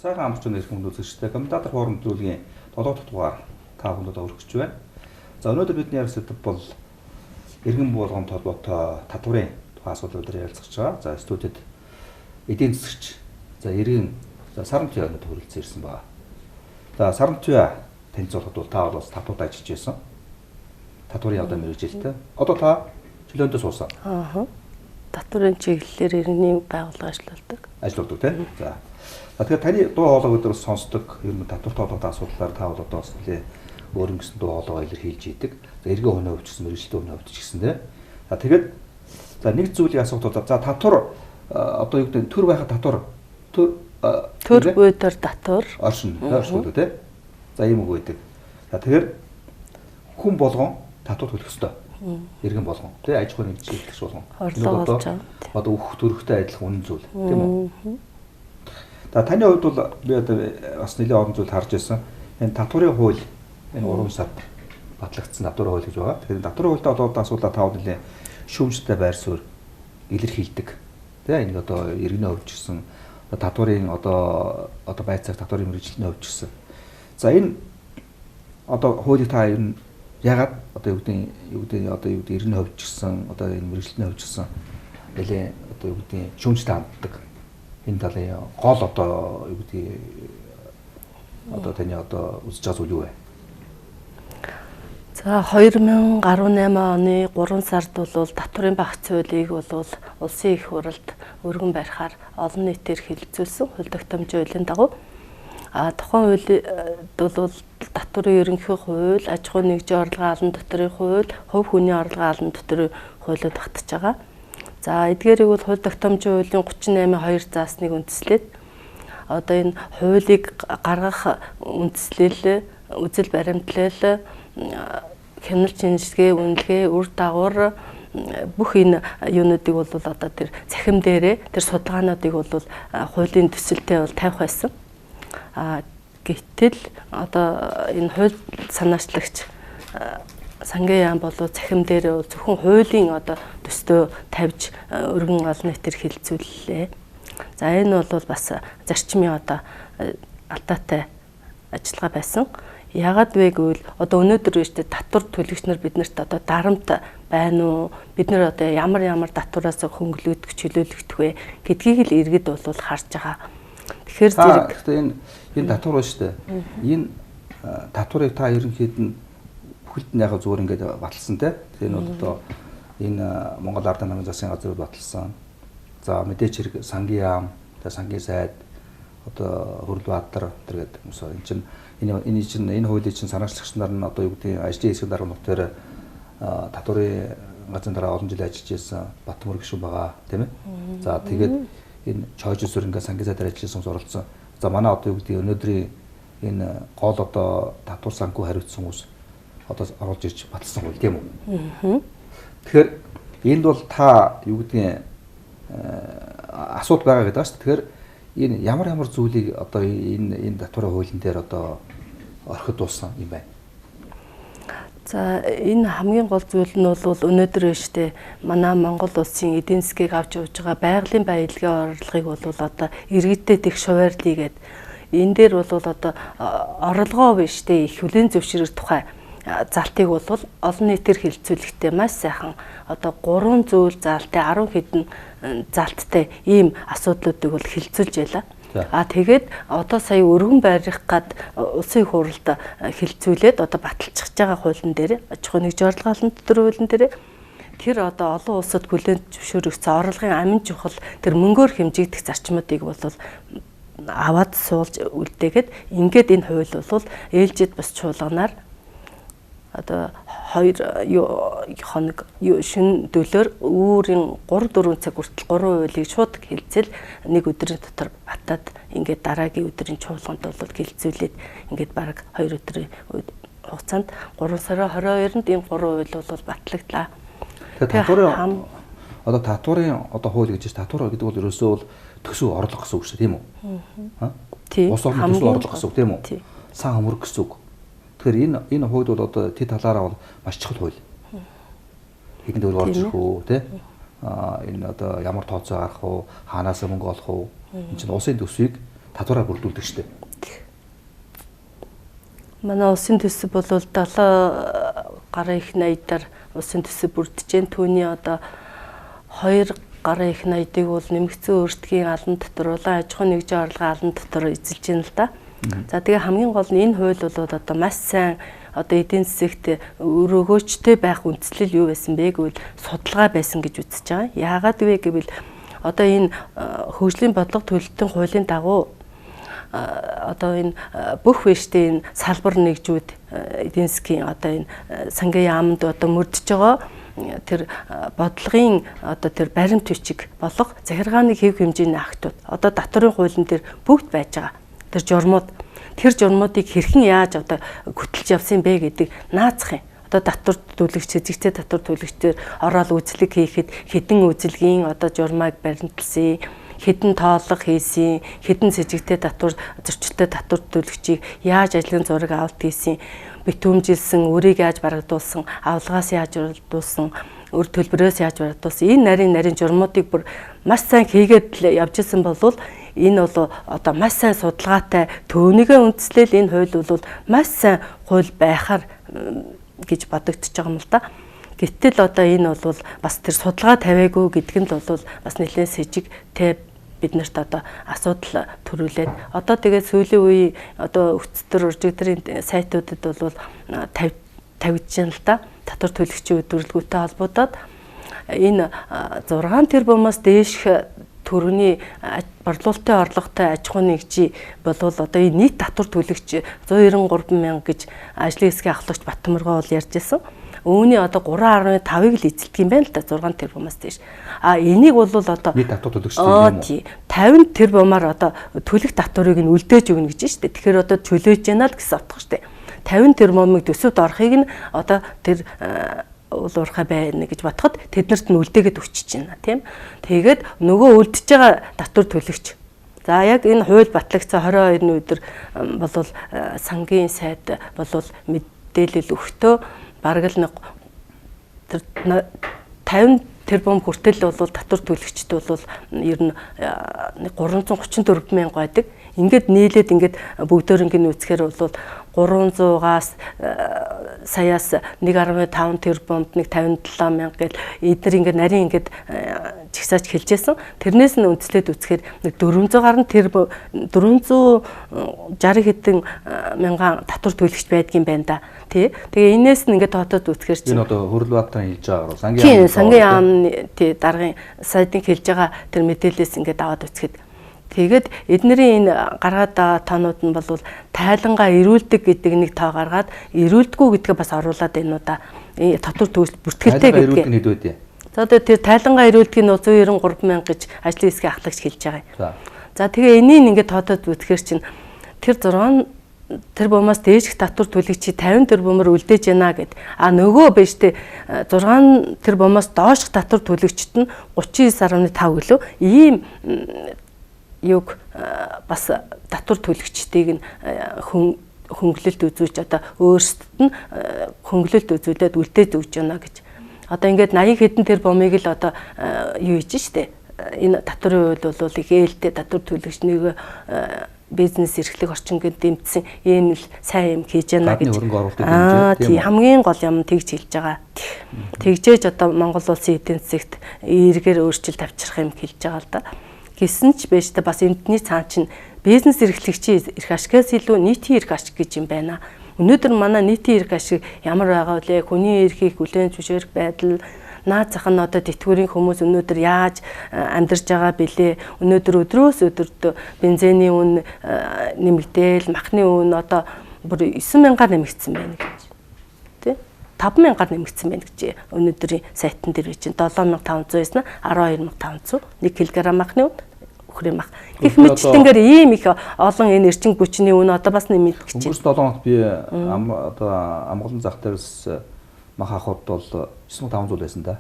Сайхан амарч өнөр хүмүүс үзэгчтэй Комментатор Форум төлөвлөгийн 7 дахь дугаар та бүхэнд өргөж байна. За өнөөдөр бидний ярих сэдэв бол иргэн болгоом толгойтой татварын тухай асуудлуудаар ярилцах байгаа. За студид Эдийн засагч за иргэн Д.Сарантуяа өнөд хүрэлцэн ирсэн байна. За Д.Сарантуяа танилцуулахад бол та бол бас татварт ажиллаж байсан. Татварын одоо мэргэжилтэй. Одоо та чөлөөндөө суусан. Татварын чиглэлээр иргэний байгууллага ажилладаг тийм. За. Тэгэхээр таны дуу хоолойг өдөр сонсдог ер нь татварт холбоотой асуудлаар та бол одоо бас нэлээ өөр ингэсэн дуу хоолойгоо илэрхийлж идэг. За эргэн хүний хувьд ч гэсэн мэргэжилтийн хүний хувьд ч гэсэн тийм. За тэгээд за нэг зүйлийг асуух бол за татвар одоо юу гэдэг төр байхад татвар төр буйдаар татвар оршин тийм. За ийм үг байдаг. За тэгэхээр хүн болгон татвар төлөх ёстой. Иргэн болгон тий аж ахуйн нэгжлэгч болгон. Одоо өөх төрөхтэй адилхан үнэн зүйл тийм үү? За таны хувьд бол би одоо бас нэлээд олон зүйл харж байсан. Энэ татварын хууль энэ 3 сард батлагдсан татварын хууль гэж байгаа. Тэгэхээр татварын хуультай болоод асуудал тав нэлээд шүүмжтэй байр суурь илэрхийлдэг. Тэ энэ одоо иргэний хувьд ч гэсэн татварын одоо байцааг татварын мэргэжилтний хувьд ч гэсэн. За энэ одоо хуулийг та ер нь ягаад одоо юу гэдэг одоо юу гэдэг иргэний хувьд ч гэсэн одоо энэ мэргэжилтний хувьд ч гэсэн нэлээд одоо юу гэдэг шүүмжтэй ханддаг. Энэ талын гол одоо юу гэдэг одоо таны одоо үзэж байгаа зүйл юу вэ? За 2018 оны 3 сард бол татварын багц хуулийг бол улсын их хурлд өргөн барихаар олон нийтээр хэлэлцүүлсэн хууль тогтоомжийн хуулийн дагуу тухайн хуулиуд бол татварын ерөнхий хууль, аж ахуйн нэгжийн орлогын албан татварын хууль, хувь хүний орлогын албан татварын хуулиуд багтаж байгаа. За эдгээрийг бол хууль тогтоомжийн хуулийн 38.2 заасныг үндэслээд одоо энэ хуулийг гаргах үндэслэл, үзэл баримтлал, хяналт шинжилгээ, үнэлгээ, үр дагавар бүх энэ юунуудыг бол одоо тэр цахим дээрээ тэр судалгаануудыг бол хуулийн төсөлтэй бол тавих байсан. Гэтэл одоо энэ хууль санаачлагч сангийн яам болов цахим дээр зөвхөн хуулийн одоо төстөө тавьж өргөн олон нийтээр хэлэлцүүллээ. За энэ бол бас зарчмын одоо алдаатай ажиллагаа байсан. Яагаад вэ гэвэл одоо өнөөдөр үүштэй татвар төлөгч нар биднэрт одоо дарамт байна уу? Бид нар одоо ямар татвараас хөнгөлөгдөх, чөлөөлөгдөх вэ гэдгийг л иргэд бол харж байгаа. Тэгэхээр зэрэг энэ татвар ба штэ. Энэ татварыг та ерөнхийд нь бүхэлд нь яг зүгээр ингээд баталсан те. Тэр нь бол одоо энэ Монгол Ард намын засгийн газрууд баталсан. За мэдээч хэрэг сангийн яам, сангийн сайд одоо Хөрлбаатар гэдэг юмсаа энэ хуулийн чинь санаачлагч нар нь одоо юу гэдэг ажлын хэсэг дарга нутгаар татварын газрын дараа олон жил ажиллаж байсан Батмөр гишүүн байгаа тийм ээ. За тэгээд энэ чойж сүрэнгээ сангийн сайдаар ажилласан хүмүүс оролцсон. За манай одоо юу гэдэг өнөөдрийн энэ гол одоо татвар санхүү хариуцсан хүмүүс одоо оруулж ирж баталсан хууль тийм үү? Тэгэхээр энд бол та юу гэдэг асуудал байгаа гэдэг шүү дээ. Тэгэхээр энэ ямар зүйлийг одоо энэ татварын хуулийн дээр одоо орхид дууссан юм байна. За энэ хамгийн гол зүйл нь бол өнөөдөр штэ манай Монгол улсын эдийн засгийг авч явж байгаа байгалийн баялагын орлогыг бол одоо иргэдтэй тех шуварлыг гээд энэ дээр бол одоо орлогоо биш штэ их хүлээн зөвшөөрөх тухай залтыг бол олон нийтээр хэлэлцүүлэхдээ маш сайхан одоо 3 зүйл заалтай 10 хэдэн залттай ийм асуудлуудыг бол хэлэлцүүлж байлаа. Тэгээд одоо сая өргөн барих гад улсын их хурлд хэлэлцүүлээд одоо баталчихж байгаа хуулийн дээр аж ахуйн нэгжийн орлогын албан татварын хуулийн дээр тэр одоо олон улсад хүлээн зөвшөөрөгдсөн орлогын амин чухал тэр мөнгөөр хэмжигдэх зарчмуудыг бол аваад суулж үлдээгээд ингээд энэ хууль бол ээлжид бас чуулганаар одоо 2 хоног шин дөлөөр үүрийн 3-4 цаг хүртэл 3 хуулийг шууд хэлцэл нэг өдрийн дотор батаад ингээд дараагийн өдрийн чуулганд бол хэлцүүлээд ингээд бараг 2 өдрийн хугацаанд 3 сарын 22-нд энэ 3 хууль бол батлагдлаа. Тэгэхээр татварын одоо хууль гэж татвар гэдэг бол ерөөсөө бол төсөв орлого гэсэн үг шүү тийм үү? Тийм. Ус орны төсөв орлого гэсэн үг тийм үү? Сан хөмөрг гэсэн үг. Тэгэхээр энэ хууль бол одоо тэд талаараа бол маш чухал хууль. Хэдэн төгрөг орж ирэх үү те? Энэ одоо ямар тооцоо гарах уу, хаанаас мөнгө олох уу? Энэ чинь улсын төсвийг татвараа бүрдүүлдэг шүү дээ. Манай улсын төсөв бол 7 гаруй их найдаар улсын төсөв бүрдэж байна. Түүний одоо 2 гаруй их найдыг бол нэмэгдсэн өөрсдгийн албан татвар, улаан аж ахуйн нэгжийн орлогын албан татвар эзэлж байна л да. За тэгээ хамгийн гол нь энэ хууль бол одоо маш сайн одоо эдийн засагт өрөөгөөчтэй байх үндслэл юу байсан бэ гэвэл судалгаа байсан гэж үзэж байгаа. Яагаад вэ гэвэл одоо энэ хөгжлийн бодлого төлөлтийн хуулийн дагуу одоо энэ бүх биштэй энэ салбар нэгжүүд эдийн засгийн одоо энэ сангийн яамд одоо мөрдөж байгаа тэр бодлогын одоо тэр баримт бичиг болох захиргааны хэв хэмжээний актууд одоо татварын хуулийн дээр бүгд байж байгаа. Тэр журмуудыг хэрхэн яаж одоо хөтлж явсан бэ гэдэг наазах юм. Одоо татвар төлөгч, зэгцээ татвар төлөгчдэр ороод үзлэг хийхэд хэдэн үзлэгийн одоо журмыг баримтлсан, хэдэн тоолго хийсэн, хэдэн сэжигтэй татвар, зөрчилтэй татвар төлөгчийг яаж ажлын зураг авалт хийсэн, битүүмжилсэн, өрийг яаж барагдуулсан, авалгаас яаж барагдуулсан, өр төлбөрөөс яаж барагдуулсан. Энэ нарийн журмуудыг бүр маш сайн хийгээд явж исэн болвол энэ бол одоо маш сайн судалгаатай төвнийгээ үндэслэл энэ хууль бол маш сайн хууль байхаар гэж бодогдож байгаа юм л да. Гэтэл одоо энэ бол бас тэр судалгаа тавиагүй гэдэг нь л бол бас нэлээд сэжиг тэ бид нарт одоо асуудал төрүүлээд одоо тэгээд сүүлийн үеийн одоо өцтөр уржигдрын сайтуудад бол тавьж байна л да. Татвар төлөгчийн өдөрлгөөтэй холбогдоод энэ 6 тэрбумаас дээш төрөний борлуулалтын орлоготой аж ахуйн нэгжийн болвол одоо энэ нийт татвар төлөгч 193 мянга гэж ажлын хэсгийн ахлагч Баттамөргөө бол ярьж байсан. Үүний одоо 3.5-ыг л эзэлдэг юм байна л да 6 тэрбумаас дээш. Энийг бол одоо нийт татвар төлөгчтэй юм уу? 50 тэрбумаар одоо төлөх татварыг нь үлдээж өгнө гэж шүү дээ. Тэгэхээр одоо чөлөөж яана л гэсэн утга шүү дээ. 50 тэрбумыг төсөвд орохыг нь одоо тэр уулуурхай байна гэж бодоход тэднэрт нь үлдээгээд өчөж байна тийм. Тэгээд нөгөө үлдэж байгаа татвар төлөгч. За яг энэ хууль батлагдсан 22-ны өдөр болвол сангийн сайд болвол мэдээлэл өгтөө бараг л 50 тэрбум хүртэл бол татвар төлөгчд бол ер нь 334 мянга байдаг. Ингээд нийлээд ингээд бүгдөрөнгөний үсгээр бол 300-аас саяас 1.5 тэрбумд 157 мянга гэл эдгээр ингээд нарийн ингээд чигсаач хэлжсэн. Тэрнээс нь үндэслээд үсгээр 400 гаруй тэрбум 460 хэдэн мянган татвар төлөгч байдгийн байна да. Тий. Тэгээ энээс нь ингээд тоотод үсгээр чинь энэ одоо хөрөл баатарын хэлж байгаа сангийн яамны тий даргын сайдын хэлж байгаа тэр мэдээлэлээс ингээд аваад үсгээд тэгээд эднэрийн энэ гаргаад тоонууд нь бол тайлангаа ирүүлдэг гэдэг нэг тоо гаргаад ирүүлдэггүй гэдгээ бас оруулаад энэ удаа татвар төлөлт бүртгэлтэй гэдэг. За тэр тайлангаа ирүүлдэг нь 193 мянга гэж ажлын хэсгийн ахлагч хэлж байгаа юм. За тэгээ энийг ингээд тоотод үзэхэр чинь тэр 6 тэрбумаас дээшх татвар төлөгчид 50 тэрбумаар үлдээж яана гэд. Нөгөө биш тэ 6 тэрбумаас доошх татвар төлөгчид нь 39.5 гэлөө ийм юг бас татвар төлөгчдийг нь хөнгөлөлт үзүүлж одоо өөрсдөд нь хөнгөлөлт үзүүлээд үлдээж өгч байна гэж. Одоо ингээд 80 хэдэн тэрбумыг л одоо юу хийж штэ. Энэ татварын хууль бол их ээлтэй татвар төлөгч нэг бизнес эрхлэх орчингийн дэмжсэн ийм л сайн юм хийж яана гэж. Тийм хамгийн гол юм тэгж хэлж байгаа. Тэгжээж одоо Монгол улсын эдийн засагт эргээр өөрчлөлт авчрах юм хэлж байгаа л да. Гэсэн ч байж та бас эндний цаан чинь бизнес эрхлэгчийн эрх ашигаас илүү нийтийн эрх ашиг гэж юм байна. Өнөөдөр манай нийтийн эрх ашиг ямар байгаа вэ? Хүний эрхийг хүлээн зөвшөөрөх байдал наад зах нь одоо тэтгэврийн хүмүүс өнөөдөр яаж амьдарч байгаа бэлээ. Өнөөдөр өдрөөс өдөрт бензиний үн нэмэгдээл, махны үн одоо бүр 9,000-аар нэмэгдсэн байна гэж. Тэ? 5,000-аар нэмэгдсэн байна гэж өнөөдрийн сайтан дээр чинь 7,500-аас 12,500 1 кг махны үн өхрийн мах. Гэх мэтчлэнгээр ийм их олон энэ эрчим хүчний үн одоо бас нэмэгдэж байна. Өнгөрсөн 7 хоногт би одоо амгалан зах дээрс мах авахд бол 9,500 байсан да.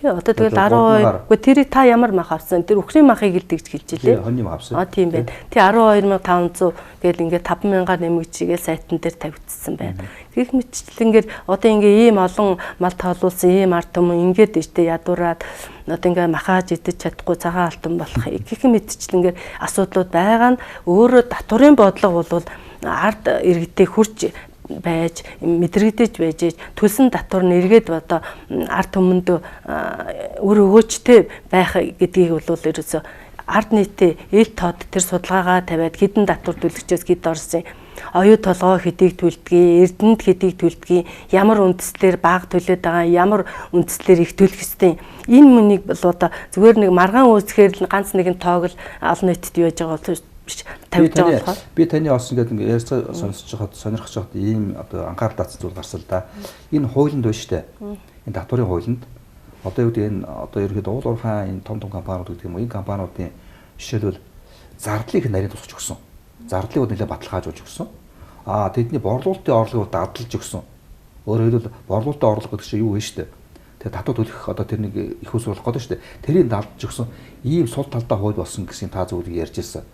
Тий одоо тэгэл 12 үгүй тэрийг та ямар мах авсан? Тэр үхрийн махыг л тэгж хэлж илээ. Хоньны мах авсан. Тийм байна. Тий 12500 тэгэл ингээд 5000-аар нэмэгдчихгээл сайтан дээр тавигдсан байна. Гэх мэтчил ингээд одоо ингээ ийм олон мал тоолуулсан ийм ард түмэн ингээд дэжтэй ядуураад одоо ингээ махааж идэж чадахгүй цагаан алтан болох. Гэх мэтчил ингээд асуудлууд байгаа нь өөрөө татварын бодлого бол ард иргэдээ хурж байж мэдрэгдэж байж төлсөн татвар нэргээд одоо ард түмэнд өр өгөөчтэй байх гэдгийг бол ерөөсө ард нийтээ ил тод тэр судалгаагаа тавиад хідэн татвар төлөгчөөс хэд орсон оюу толгой хэдийг төлдгийг, эрдэнэт хэдийг төлдгийг, ямар үндслээр бага төлөөд байгаа, ямар үндслээр их төлөх ёстой. Энэ мөнийг бол одоо зүгээр нэг маргаан үүсгэхээр ганц нэгэн тоог л олон нийтэд юу яаж байгаа бол биш тавьж байгаа болохоор би таны бас ингээд ярьцгаа сонсож байхад сонирхож байхад ийм одоо анхаарал татсан зүйл гарсан л да. Энэ хуулинд байна штэ. Энэ татварын хуулинд одоо юу гэдэг энэ одоо ерөөд уул уурхай энэ том компаниуд гэдэг юм уу энэ компаниудын жишээлбэл зардлыг нарийн тусгаж өгсөн. Зардлыг нэлээд баталгааж өгч өгсөн. Тэдний борлуулалтын орлогыг дадлж өгсөн. Өөрөөр хэлбэл борлуулалтын орлого гэдэг чинь юу вэ штэ. Тэгээ татвар төлөх одоо тэрнийг их усруулах гэдэг штэ. Тэрийг дадлж өгсөн. Ийм сул талдаа хууль болсон гэсэн та зөвлөгийг ярьж ирсэн.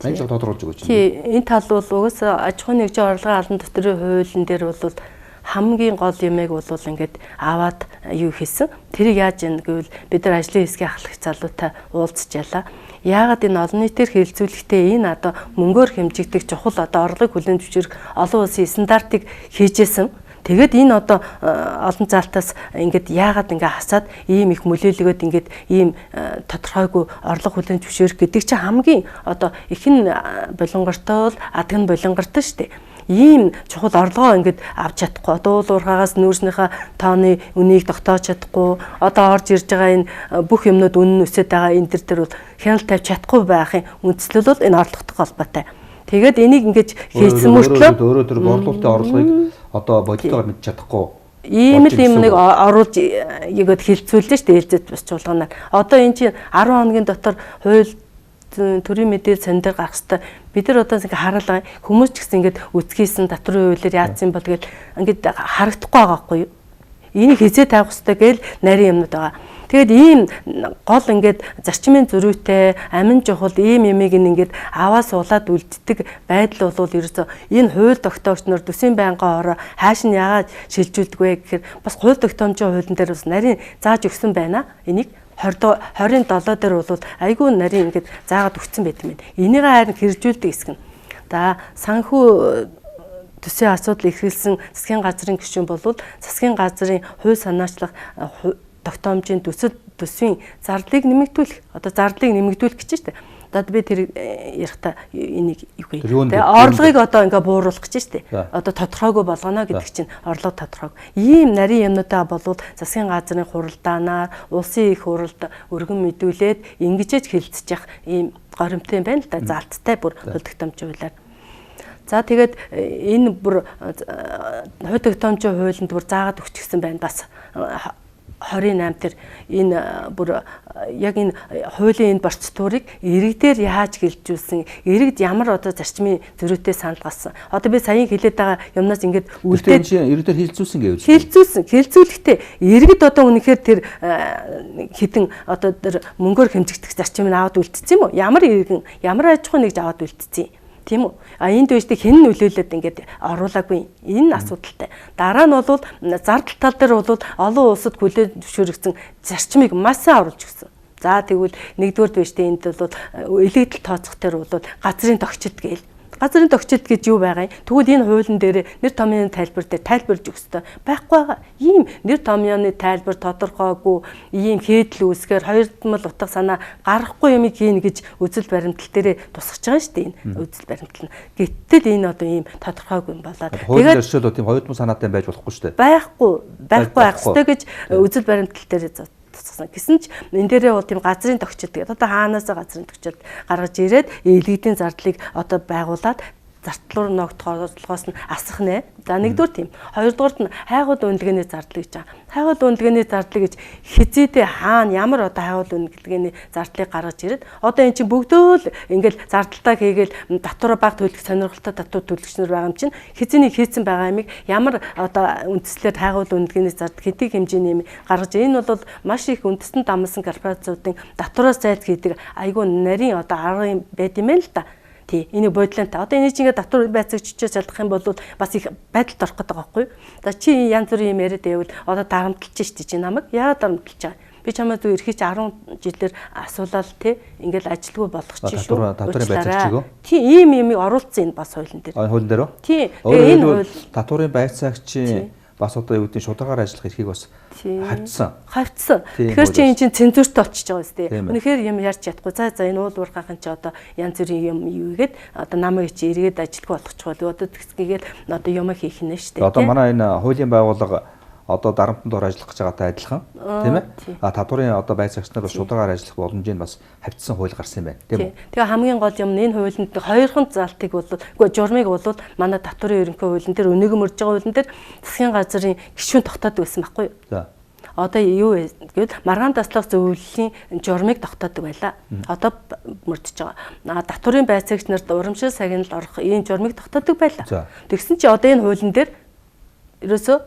Энд ч тодорхойлж өгөөч. Тий, энэ тал бол угаасаа аж ахуйн нэгжийн орлогын албан татварын хуулийн дээр бол хамгийн гол юмэг бол ингээд аваад юу хийсэн. Тэрийг яаж яана гэвэл бид нар ажлын хэсгийн ахлагч залуутай уулзчаалаа. Яагаад энэ олон нийтээр хэлэлцүүлэхдээ энэ одоо мөнгөөр хэмжигдэх чухал одоо орлогыг хүлээн зөвшөөрөх олон улсын стандартыг хийжсэн. Тэгээд энэ одоо олон залтаас ингээд яагаад ингээ хасаад ийм их мүлээлгөөд ингээд ийм тодорхойгүй орлого хүлээн зөвшөөрөх гэдэг чинь хамгийн одоо ихэнх болонгортой бол адган болонгортой шүү дээ. Ийм чухал орлогоо ингээд авч чадахгүй одоо уул уурхаагаас нүүрснийхээ тооны үнийг тогтоож чадахгүй одоо орж ирж байгаа энэ бүх юмнууд үнэн өсөд байгаа энэ төр бол хяналт тавьж чадахгүй байхын үндслэл бол энэ орлоготой холбоотой. Тэгээд энийг ингэж хийсэн мөртлөө өөрөө төр борлуулалтын орлогыг одоо бодитоор мэдж чадахгүй ийм л юм нэг оруулж ийгод хилцүүлнэ шүү дээ ээлжид бас чуулганаар. Одоо энэ чинь 10 хоногийн дотор хууль төрийн мэдээлэл сан дээр гарах хэвээр бид нар одоо ингэ хараалаа хүмүүс ч гэсэн ингэж үцгийсэн татварын хуулиар яатсан бол тэгэл ингэж харагдахгүй байгаа байхгүй юу? Энийг хизээ тавих хэвээр гээл нарийн юмнууд байгаа. Тэгэд ийм гол ингээд зарчмын зөрүүтэй амин чухал ийм юмыг ингээд аваа суулаад үлддэг байдал бол ерөөсөө энэ хууль тогтоогч нар төсвийн байнгын ороо хааш нь яагаад шилжүүлдэг вэ гэхээр бас хууль тогтоомжийн хуулийн дээр бас нарийн зааж өгсөн байна. Энийг 27 дээр бол айгүй нарийн ингээд заагаад өгсөн байт юм байна. Энийг харин хэрэгжүүлдэг хэсэг нь. За санхүү төсвийн асуудал ихэлсэн засгийн газрын гишүүн бол засгийн газрын хууль санаачлах тогтоомжийн төсвийн зардлыг нэмэгдүүлэх. Одоо зардлыг нэмэгдүүлэх гэж байна. Одоо би тэр ярихта энийг юу гэх юм. Орлогыг одоо ингээ бууруулах гэж байна. Одоо тодорхойгүй болгоно гэдэг чинь орлого тодорхойг. Ийм нарийн юмнуудаа болвол засгийн газрын хуралдаанаар улсын их хурлд өргөн мэдүүлээд ингэж хэлэлцэж явах ийм горимтой юм байна л да. Залттай бүр хууль тогтоомжийн хуулиар. За тэгээд энэ бүр хууль тогтоомжийн хуулинд бүр заагаад өгчихсэн байна. Бас 28 дээр энэ бүр яг энэ хуулийн энэ процедурыг иргэдээр яаж хэлжүүлсэн, иргэд ямар одоо зарчмын зөрүүтэй санал гарсан. Одоо би саяхан хэлээд байгаа юмнаас ингээд үлдээд иргэдээр хэлжүүлсэн гэвэл хэлцүүлэхдээ иргэд одоо үнэхээр тэр хитэн одоо тэр мөнгөөр хэмжигдэх зарчмыг аваад үлдсэн юм уу? Ямар иргэн, ямар аж ахуй нэгж аваад үлдсэн юм? Тийм үү? Энд дэжтэй хэн нөлөөлөд ингээд оруулаагүй энэ асуудалтай. Дараа нь бол зардал тал дээр бол олон улсад хүлээн зөвшөөрөгдсөн зарчмыг масаа оруулж өгсөн. За тэгвэл нэгдүгээр дэжтэй энд бол илэгдэл тооцох дээр бол газрын тогтчид гээл. Газрын тогтчид гэж юу байгаа юм? Тэгвэл энэ хуулийн дээр нэр томьёоны тайлбар дээр тайлбарж өгөх ёстой. Байхгүй байгаа. Ийм нэр томьёоны тайлбар тодорхойгүй ийм хээдэл үүсгээр хоёрдмал утга санаа гарахгүй юм хийн гэж үзэл баримтал дээр тусгаж байгаа шүү дээ энэ үзэл баримтал нь. Гэтэл энэ одоо ийм тодорхойгүй юм болоод тэгээд өршөөл тийм хоёрдмал санаатай байж болохгүй шүү дээ. Байхгүй байх ёстой гэж үзэл баримтал дээр тусгасан. Гэсэн ч энэ дээрээ бол тийм газрын тогтчид гэдэг. Одоо хаанаас газрын тогтчид гаргаж ирээд илэгдийн зардлыг одоо байгуулад зардлуур ногдох орлогоос нь асах нэ. За нэгдүгээр тийм. Хоёрдугаарт нь хайгуул үнэлгээний зардлыг гэж байгаа. Хайгуул үнэлгээний зардлыг гэж хизээдээ хаана ямар одоо хайгуул үнэлгээний зардлыг гаргаж ирээд одоо эн чинь бүгдөө л ингээл зардалтаа хийгээл татвар баг төлөх сонирхолтой татвар төлөгчнөр байгаа юм чинь хизээний хийцэн байгаа юмыг ямар одоо үндслээр хайгуул үнэлгээний зардал хэдий хэмжээний юм гаргаж энэ бол маш их үндэстэн дамсан корпорациудын татвараас зайлд хийдэг айгүй нарийн одоо арга юм байд юм л да. Тий, энийг бодлонтой. Одоо энийг чинь татвар байцаагчдаас шалгах юм бол бас их байдалд орох гэдэг байгаа байхгүй юу? За чи янз бүрийн юм яриад байвал одоо дарамтлж штэ чи намайг яагаад дарамтлж байгаа? Би чамаа зөв эрхий чи 10 жилээр асуулаад тий ингээл ажилгүй болох чи шүү. Татварын байцаагч гоо. Тий, ийм юмыг оруулсан энэ бас хуулийн дээр. Хуулийн дээр үү? Тий. Тэгээ энэ хууль татварын байцаагчийн бас одоо юу гэдэг шударгаар ажиллах эрхийг бас хавцсан. Тэгэхээр чи энэ чинь цензурт очиж байгаа үстэй. Үнэхээр юм ярьж чадахгүй. За энэ уул уурхахан чи одоо янз бүрийн юм юугээд одоо намайг чи эргээд ажилтгүй болгочихвол одоо тэгсгийгээл одоо юм хийх нэ штэ. Одоо манай энэ хуулийн байгууллага одоо дарамтанд ор ажиллах гэж байгаатай адилхан тийм ээ. Татварын одоо байцаагч нар бас шударгаар ажиллах боломжийг бас хавцсан хууль гарсан юм байна тийм үү. Тэгээ хамгийн гол юм нь энэ хуулинд хоёрхан залтыг бол үгүй журмыг бол манай татварын ерөнхий хуулийн дээр өнөөгөө мөрж байгаа хуулийн дээр засгийн газрын гишүүн тогтоодог байсан байхгүй юу? За. Одоо юу вэ гэвэл маргаан таслах зөвлөлийн журмыг тогтоодог байла. Одоо мөрдөж байгаа. Татварын байцаагч нарт урамшил сагналд орох ийм журмыг тогтоодог байла. Тэгсэн чи одоо энэ хуулийн дээр ерөөсөө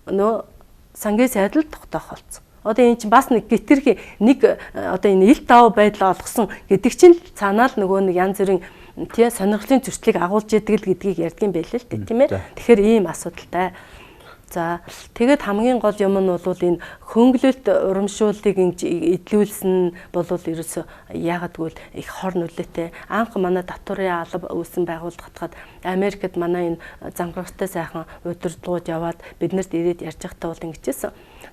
нөө сангийн сайдлал тогтоох болсон. Одоо энэ чинь бас нэг гитэрхи нэг одоо энэ ил тав байдлаа олгосон гэдэг чинь цаанаа л нөгөө нэг янз бүрийн тий сонирхлын зөрчлийг агуулж яадаг л гэдгийг ярьдгийн байлээ л дээ тийм ээ. Тэгэхээр ийм асуудалтай. За тэгээд хамгийн гол юм нь бол энэ хөнгөлөлт урамшууллыг эдлүүлсэн бол ерөөсөө яагаад гэвэл их хор нөлөөтэй. Анх манай татварын алба үүсэн байгууллагад Америкт манай энэ замграхтай сайхан удирдлагууд яваад биднэрт ирээд ярьж байхдаа бол ингэжсэн.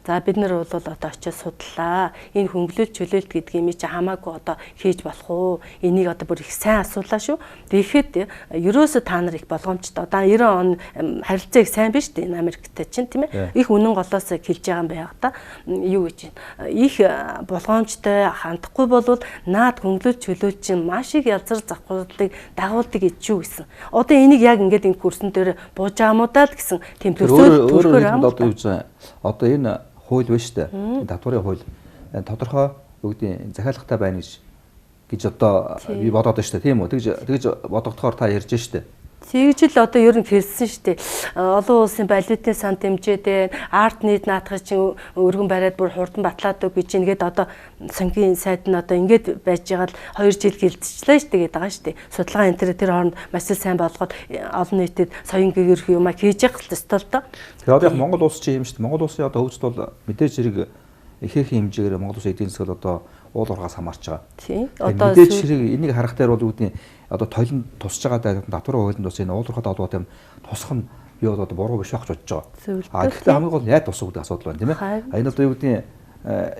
За бид нар бол одоо очиж судлаа. Энэ хөнгөлөлт чөлөөлт гэдэг юм чи хамаагүй одоо хийж болох уу? Энийг одоо бүр их сайн асуулаа шүү. Тэгэхэд ерөөсөө та нар их болгоомжтой. Одоо 90 он харилцаа их сайн биш үү? Энэ Америктэй чинь тийм ээ. Их үнэн голоос хэлж байгаа юм байга та. Юу гэж байна? Их болгоомжтой хандахгүй болвол наад хөнгөлөлт чөлөөлт чинь маш их язар завхарлыг дагуулдаг гэж юу гэсэн. Одоо энийг яг ингээд энэ курсын дээр бууж байгаа мó даа л гэсэн тийм төсөөлөл одоо энэ хууль биш үү? Татварын хууль тодорхой юу гэдэг захиалгатай байна гэж одоо би бодоод байна шүү дээ тийм үү? Тэгж бодогдохоор та ярьж штэ. Тэгж л одоо ер нь хэлсэн шүү дээ. Олон улсын валютын сан дэмжээдээ арт нийт наатгаж чинь өргөн бариад бүр хурдан батлаад үг гэж ингээд одоо сангийн сайд нь одоо ингээд байж байгаа л 2 жил хилцчихлээ шүү дээ гэдэг байгаа шүү дээ. Судалгаа энэ тэр хооронд маш сайн болгоод олон нийтэд соён гэгэрх юм а хийж явах л ёстой л доо. Тэгээ одоо яг Монгол улс чинь юм шүү дээ. Монгол улсын одоо хөгжил бол мэдээж хэрэг ихээхэн хэмжээгээр Монгол улсын эдийн засаг одоо уул уурхаас хамаарч байгаа. Тийм. Одоо мэдээж хэрэг энийг харах дээр бол үүдний одоо тойлон тусч байгаа татварын хуулинд бас энэ уул уурхад холбоотой юм тусах нь би бол одоо буруу биш байх гэж бодож байгаа. Гэхдээ хамгийн гол яад тусах гэдэг асуудал байна тийм ээ. Энэ одоо юу гэдэг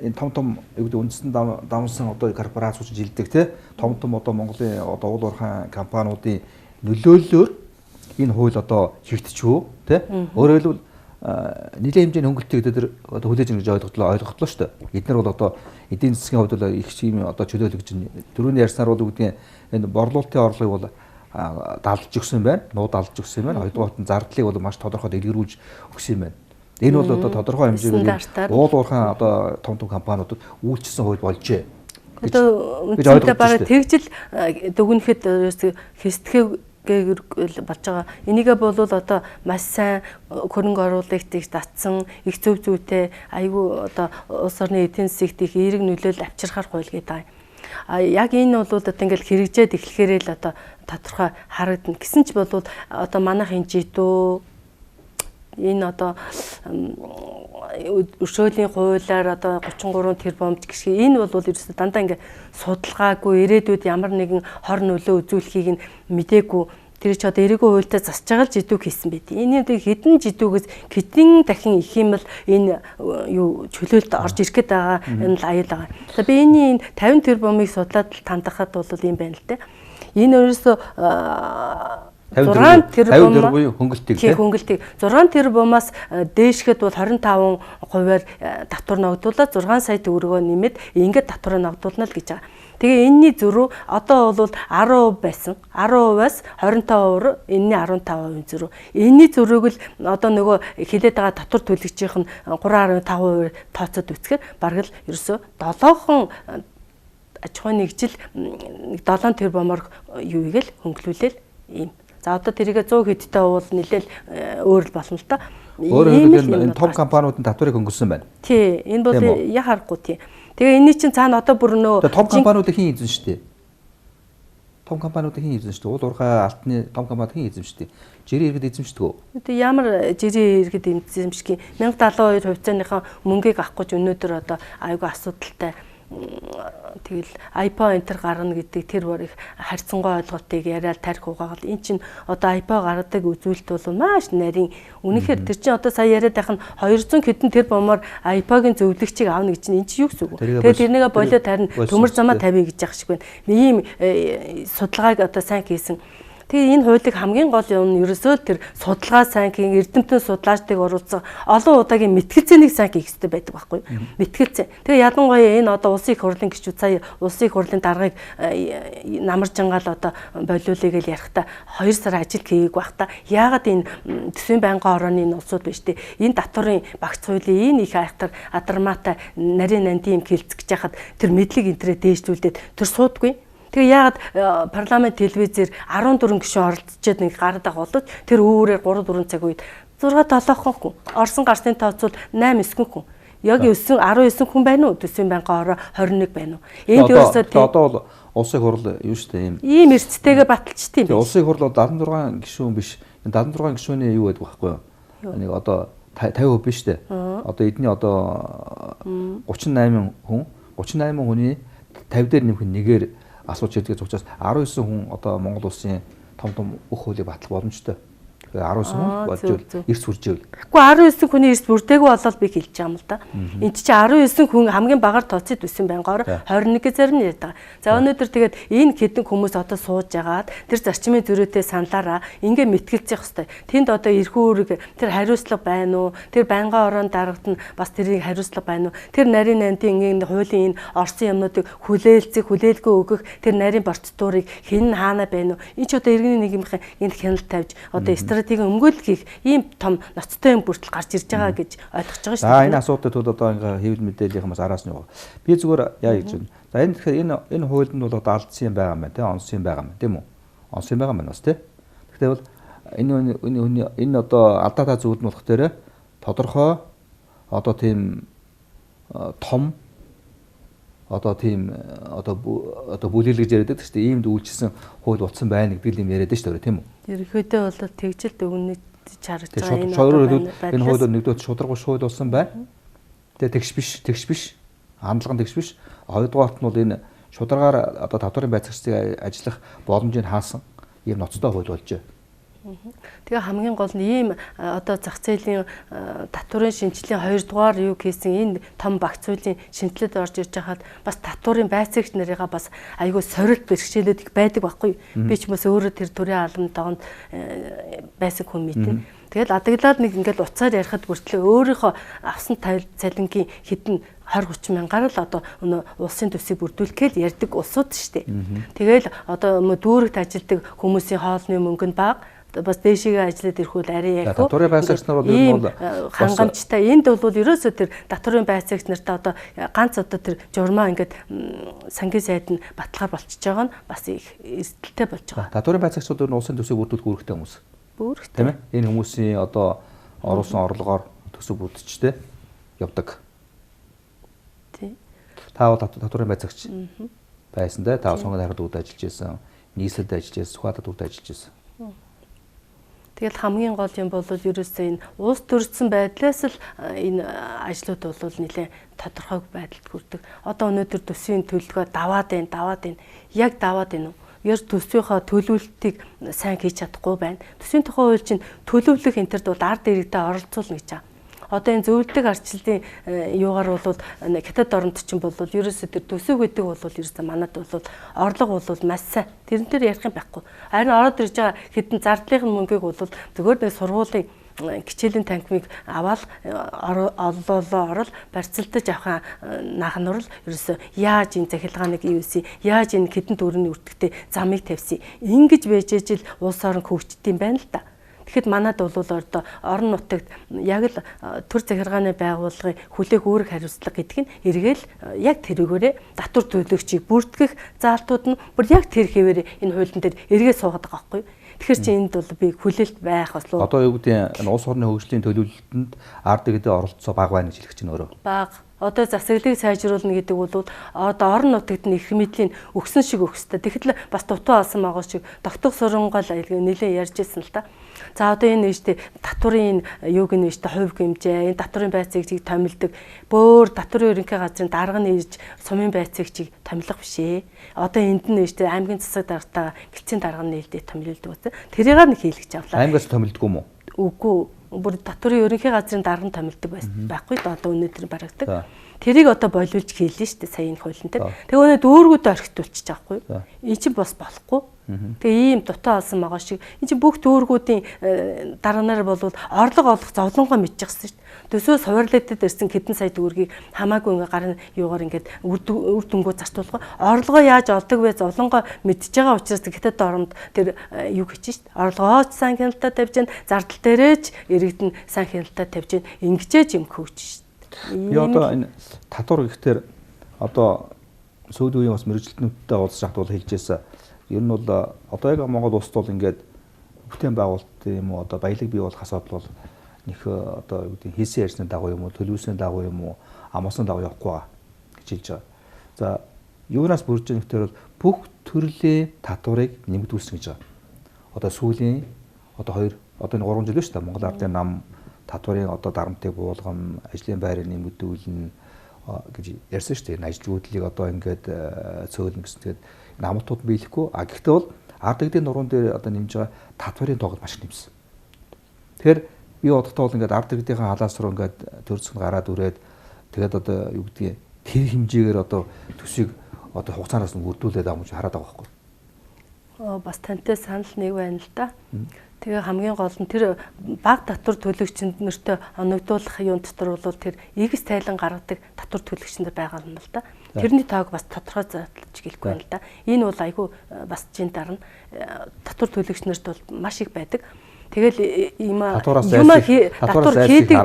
энэ том юу гэдэг үндэстэн дамсан одоо корпорациуд жилдэг тийм том одоо Монголын одоо уул уурхайн компаниудын нөлөөллөөр энэ хууль одоо хийгдчихв тийм. Өөрөөр хэлбэл нийлэн хэмжээний хөнгөлөлтийг тэр одоо хүлээж ин гэж ойлгогдлоо шүү дээ. Эдгээр бол одоо эдийн засгийн хувьд бол их юм одоо чөлөөлөх гэж дөрөвний ярьснаар бол үүдний энэ борлуулалтын орлогыг бол далж өгсөн байна. Нууд далж өгсөн байна. Хоёрдугаарт нь зардлыг бол маш тодорхой дэлгэрүүлж өгсөн байна. Энэ бол одоо тодорхой хэмжээгээр уул уурхайн одоо том компаниудад үйлчилсэн хууль болжээ. Одоо үнэндээ бараг тэгжил дүгнэхэд хэстгэв гэж болж байгаа. Энийгээ бол одоо маш сайн хөрөнгө оруулалт их татсан, их зөв зүйтэй айгүй одоо улс орны эдийн засагт их эерэг нөлөөлөл авчирхаар хууль гэдэг. Яг энэ бол одоо ингээл хэрэгжээд эхлэхээрээ л одоо тодорхой харагдана. Гэсэн ч бол одоо манайх энэ жидүү энэ одоо өршөөлийн хуулиар одоо 33 тэрбумч гişг энэ бол ерөөсөд дандаа ингээ судалгаагүй ирээдүйд ямар нэгэн хор нөлөө үзүүлэхийг нь мдээгүй тэр ч одоо эрэгөө хуультай засж байгаа л жидүүг хийсэн байт. Энэ хэдэн жидүүгээс хэдэн дахин их юм л энэ юу чөлөөлт орж ирэх гээд байгаа энэ л аюул байгаа. За би энэ 50 тэрбумыг судлаад тандахад бол юм байна л те. Энэ ерөөсөө 6 тэрбум буюу хөнгөлтийг тийм хөнгөлтийг 6 тэрбумаас дээшгэд бол 25%-аар татвар ногдуулаад 6 сая төгрөгөө нэмээд ингээд татвараа ногдуулна л гэж байгаа. Тэгээ энэний зөрүү одоо бол 10% байсан. 10%-аас 25%, энэний 15% зөрүү. Энэний зөрүүг л одоо нөгөө хилээд байгаа татвар төлөгчийн 3.5% тооцоод үцхээр бараг л ерөөсөө 7хон аж ахуйн нэгжил 7 тэрбумаар юу игээл хөнгөлүүлээл ийм. За одоо тэрийгэ 100 хэдтэй бол нэлээл өөр л болно л та. Өөрөөр хэлбэл том компаниудын татварыг хөнгөлсөн байна. Тий, энэ бол я харахгүй тий. Тэгээ энэний чинь цаана одоо бүр нөө том компаниудыг хэн эзэн шүү дээ. Том компаниудыг хэн эзэн шүү дээ. Уул уурхай алтны том компаниуд хэн эзэн шүү дээ. Жирийн иргэд эзэмшдэг үү? Тэгээ ямар жирийн иргэд эзэмших юм. 1072 хувьцааныхаа мөнгийг авахгүй ч өнөөдөр одоо айгүй асуудалтай. Тэгэл iPo энтер гарна гэдэг тэр борыг харьцангуй ойлголтыг яриад тарих угаагаад эн чинь одоо iPo гаргадаг үзүүлэлт бол маш нарийн үнэхээр тэр чинь одоо сая яриад байх нь 200 хэдэн тэрбумаар iPo-гийн зөвлөгчийг авна гэж чинь эн чинь юу гэсэн үг. Тэгээд тэрнийгээ болоод харин төмөр замаа тавья гэж яах шиг байна. Ийм судалгааг одоо сайн хийсэн. Тэгээ энэ хуулийг хамгийн гол юм нь ерөөсөө тэр судалгаа сайн хийн эрдэмтэн судлаачдыг оруулсан олон удаагийн мэтгэлцээнийг сайн хийх хэрэгтэй байдаг байхгүй юу? Мэтгэлцээ. Тэгээ ялангуяа энэ одоо улсын их хурлын гишүүд сая улсын их хурлын даргаыг намаржангаал одоо болиулъя гэж ярихдаа 2 сар ажил хийгээг байхдаа яагаад энэ төсвийн байнгын орооны энэ улсууд биш үү? Энэ татварын багц хуулийн энэ их айхтар адармаатай нарийн нандин юм хилцэж яхад тэр мэдлэг энтрээ дээшлүүлээд тэр суудгүй. Тэгээ яагаад парламент телевизээр 14 гишүүн оролцоод нэг гараад байгаа боловч тэр үүрээр 3-4 цаг үед 6-7 хүн орсон гарсны тооцвол 8-9 хүн. Яг 19 хүн байна уу? Төсвийн байнгын ороо 21 байна уу? Энд ерөөсөө одоо бол улсын хурл юу шүү дээ ийм эрсдэлтэйгээ баталчт юм. Улсын хурл бол 76 гишүүн биш. 76 гишүүний юу байдаг байхгүй юу? Нэг одоо 50% биш дээ. Одоо эдний одоо 38 хүн 38 хүний 50 дээр нэмэх нэгээр асууж ирдэг учраас 19 хүн одоо Монгол улсын том бүх хуулийг батлах боломжтой. 19 хүн болж эрс хүржээв. Гэхдээ 19 хүний эрс бүрдээгүй болол би хэлж байгаа юм л да. Энд чинь 19 хүн хамгийн багаар тооцоод төсвийн байнгоор 21 зарим нь ярьдаг. За өнөөдөр тэгээд энэ хэдэн хүмүүс одоо сууж агаад тэр зарчмын зөрүүтэй саналаараа ингээ мэтгэлцэх хэвээр. Тэнд одоо эрхүү үүрэг тэр хариуцлага байна уу? Тэр байнгын ороонд дарагдана бас тэрийг хариуцлага байна уу? Тэр нарийн нандин ингээ хуулийн энэ орсон юмнуудыг хүлээлгүй өгөх тэр нарийн процедурыг хэн хаана байна уу? Энэ ч одоо иргэний нийгмийн энэ хяналт тавьж одоо стратегийн өмгөөлөлт хийх ийм том ноцтой юм бүртэл гарч ирж байгаа гэж ойлгож байгаа шүү дээ. За энэ асуудлыг бол одоо ингээ хэвлэл мэдээллийнхээс араас нь яваа. Би зүгээр яа гэж байна. За энэ тэгэхээр энэ хуулинд бол одоо алдсан юм байгаа юм байна, онсон юм байгаа юм, тийм үү? Онсон юм байгаа юм бас тийм. Гэхдээ бол энэ одоо алдаатай зүйл нь болох дээр тодорхой одоо тийм том одоо тийм одоо бүлэглэж яриад байдаг шүү дээ. Иймд үйлчилсэн хууль утсан байна гэдэг юм яриад шүү дээ, тийм үү? Ерөнхийдөө бол тэгжил дүгнэж харж байгаа энэ хуулиуд нэгдүгээр шударгуй хууль болсон байна. Тэгээ тэгш биш. Хандлага тэгш биш. Хоёрдугаарт нь бол энэ шударгаар одоо татварын байцаагчдыг ажиллах боломжийг хаасан ийм ноцтой хууль болж байна. Тэгээ хамгийн гол нь ийм одоо зах зээлийн татварын шинжилгээ 2 дугаар юу хийсэн энэ том багц хуулийн шинжилгээд орж ирж хахад бас татварын байцаагч нарыгаа бас айгүй сорилт бэрхшээлүүд их байдаг байхгүй. Би ч бас өөрөө тэр төрийн албан тоонд байсан хүн мэднэ. Тэгэл адаглаад нэг ингээл уцаар ярихад бүртлээ өөрийнхөө авсан цалингийн хэдэн 20-30 мянгаар л одоо улсын төсвийг бүрдүүлэхээр ярьдаг улсууд шүү дээ. Тэгэл одоо дүүрэгт ажилдаг хүмүүсийн хоолны мөнгө нь бага бас дээшигээ ажиллаад ирэхүүл арай яг татварын байцаагч нар бол ер нь бол хангамжтай. Энд бол ерөөсөө тэр татварын байцаагч нартай одоо ганц одоо тэр журмаа ингээд сангийн сайд нь баталгаар болчихж байгаа нь бас их эрсдэлтэй болж байгаа. Татварын байцаагчдууд ер нь улсын төсвийг бүрдүүлэх үүрэгтэй хүмүүс. Бүрэгтэй. Тийм ээ. Энэ хүмүүсийн одоо оруулсан орлогоор төсөв бүрдчихтэй явдаг. Тий. Та бол татварын байцаагч байсан дээ. Та сонгоод харахад үд ажиллаж байсан. Нийслэлд ажиллаж байсан. Сүхбаатад үд ажиллаж байсан. Тэгэл хамгийн гол юм бол ерөөсөө энэ улс төрсөн байдлаас л энэ ажлууд бол нэлээд тодорхой байдалд хүрдэг. Одоо өнөөдөр төсвийн төлөлгөө даваад байна. Яг даваад байна уу? Ер төсвийнхаа төлөвлөлтийг сайн хийж чадахгүй байна. Төсвийн тухай хууль чинь төлөвлөх энтерд бол ард иргэдэд оролцуулна гэж байгаа. Одоо энэ зөвлөлтөг арчлалын юугаар бол хятад оронд чинь бол ерөөсөө тэр төсөв гэдэг бол ерөөсөө манад бол орлого бол маш сайн. Тэрэн дээр ярих юм байхгүй. Харин ороод ирж байгаа хэдэн зардлын мөнгийг бол зөвхөн нэг сургуулийн кичээлийн танхимыг аваад орол барьцалдаж авах наахнуурл ерөөсөө яаж энэ захиалгааныг ивсэн, яаж энэ хэдэн төгрөгийн үртгтээ замыг тавьсан. Ингэж байжээж л улс орон хөгждөг юм байна л да. Тэгэхэд манад бол одоо орон нутагт яг л төр захиргааны байгууллагын хүлээх үүрэг хариуцлага гэдэг нь эргээл яг тэрүүгээрээ татвар төлөгчийг бүртгэх заалтууд нь бүр яг тэр хэвээр энэ хуулийн дээр эргээ суугаад байгаа байхгүй юу? Тэгэхээр чи энд бол би хүлээлт байх болов. Одоо юу гэдэг нь улс орны хөгжлийн төлөвлөлтөнд ард иргэдийн оролцоо бага байна гэж хэлэх чинь өөрөө. Бага. Одоо засаглалыг сайжруулна гэдэг бол одоо орон нутагт нь их мэдлийн өгсөн шиг өгсөй. Тэгэхэд л бас дутуу алсан байгаа шиг тогтох сурангаал нэлээд ярьжсэн л та. За одоо энэ нэштэй татварын юуг нь нэштэй хувь хэмжээ, энэ татварын байцаагчийг томилдог. Бөөр татварын ерөнхий газрын дарга нь ирж сумын байцаагчийг томилох биш ээ. Одоо энд нь нэштэй аймгийн засаг даргатаа гэлцийн дарга нь нээлттэй томилдог үү? Тэрийг нь хийлгэж авлаа. Аймгаас томилдог юм уу? Үгүй. Бүр татварын ерөнхий газрын дарга нь томилдог байхгүй да одоо өнөөдөр барагддаг. Тэрийг одоо болиулж хийлээ шүү дээ сая энэ хуулийн дээр. Тэгээ өнөө дүүргүүдэд орхитуулчих жоохгүй. Энэ чинь бас болохгүй. Тэгээ ийм дутаа алсан байгаа шиг энэ чинь бүх дүүргүүдийн дарганаар бол орлого олох зовлонгоо мэдчихсэн шүү дээ. Төсөөс хуваарлагдаад ирсэн хэдэн сая төгрөгийг хамаагүй ингээ гарын юугаар ингээд үр дүнгөө зарцуулах. Орлогоо яаж олдог вэ? Зовлонгоо мэдж байгаа учраас хятад оронд тэр юу хийчих шүү дээ. Орлогооч сайн хяналтаа тавьж гэн зардал дээрээч иргэдэн сайн хяналтаа тавьж гэн ингэжээж юм хөөж шүү дээ. Би одоо энэ татвар гэхтэр одоо сүүлийн үеийн бас мэрэгчлэтнүүдтэй уулзах бол хэлжээсэ. Ер нь бол одоо яг Монгол улсд бол ингээд бүтээн байгуулалт юм уу одоо баялаг бий болох асуудал бол нэг одоо юу гэдэг хийсэн ярьсны дагуу юм уу төлөвлөсний дагуу юм уу амосны дагуу явахгүй байгаа гэж хэлж байгаа. За юунаас бүрж байгаа нөхдөр бол бүх төрлийн татварыг нэмэгдүүлсэн гэж байгаа. Одоо сүүлийн одоо энэ 3 жил шүү дээ Монгол ардын нам татварын одоо дарамтыг буулгам ажлын байрыг нэмэгдүүлнэ гэж ярьсан шүү дээ. Ажилгүйдлийг одоо ингээд цөөлнө гэсэн. Тэгээд намтууд биелэхгүй. Гэхдээ бол ард иргэдийн нуруунд дээр одоо нэмж байгаа татварын тоогод маш нэмсэн. Тэгэхээр би бодохдоо бол ингээд ард иргэдийн халаас руу ингээд төрцөнд гараад үрээд тэгээд одоо юу гэдгийг тэр хэмжээгээр одоо төсвийг одоо хугацаанаас нь үрдүүлээд байгаа юм чи хараад байгаа байхгүй. Бас тантай санал нэг байна л да. Тэгээ хамгийн гол нь тэр баг татвар төлөгчөнд нэртэ оногдуулах юм дотор бол тэр игс тайлан гаргадаг татвар төлөгчөнд байгаа юм л да. Тэрний тоог бас тодорхой задлж гэлэхгүй байна л да. Энэ бол айгүй бас чин дарна. Татвар төлөгчнөрт бол маш их байдаг. Тэгэл татвар хийдэг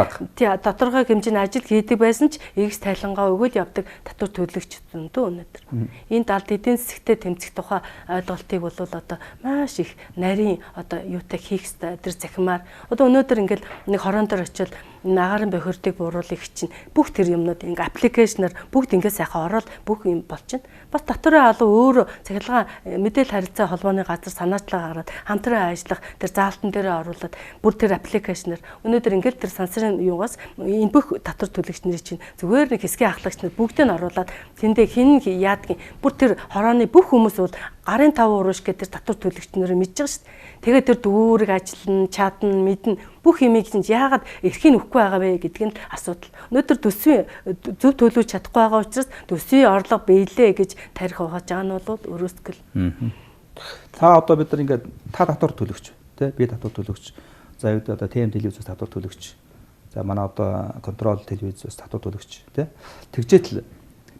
тодорхой хэмжээний ажил хийдэг байсан ч игс тайлангаа өгөөд явдаг татвар төлөгч зөндөө өнөөдөр. Энэ далд эдийн засгтээ тэмцэх тухай ойлголтыг бол одоо маш их нарийн одоо юутай хийх ёстой тэр захимаар одоо өнөөдөр ингээл нэг хорон дээр очил агарын бохирдыг бууруулах чинь бүх тэр юмнууд ингээ аппликейшнаар бүгд ингээ сайхан ороод бүх юм болчихно. Бас татварын алуу өөр цахилгаан мэдээлэл харилцаа холбооны газар санаачлага гараад хамтран ажиллах тэр заалтан дээр оруулаад бүр тэр аппликейшнаар өнөөдөр ингээл тэр сансрын юугаас энэ бүх татвар төлөгчнэрийн чинь зүгээр нэг хэсгийн ахлагчнууд бүгдийг нь оруулаад тэндээ хин яадгийн бүр тэр хорооны бүх хүмүүс бол гарын 5 урууш гэдэг тэр татвар төлөгчнөрөө мэдж байгаа шүү дээ. Тэгээд тэр дүүрэг ажиллана, чадна, мэднэ бүх юмыг чинь яагаад эрхийн өгөхгүй байгаа вэ гэдэг нь асуудал. Өнөөдөр төсвийн зөв төлөвлөж чадахгүй байгаа учраас төсвийн орлого биелээ гэж тарих ухааж байгаа нь бол өрөөсгөл. Та одоо бид нар ингээд та татвар төлөгч тий би татвар төлөгч. За юу одоо ТМ телевизээс татвар төлөгч. За манай одоо контрол телевизээс татвар төлөгч тий. Тэгжээтэл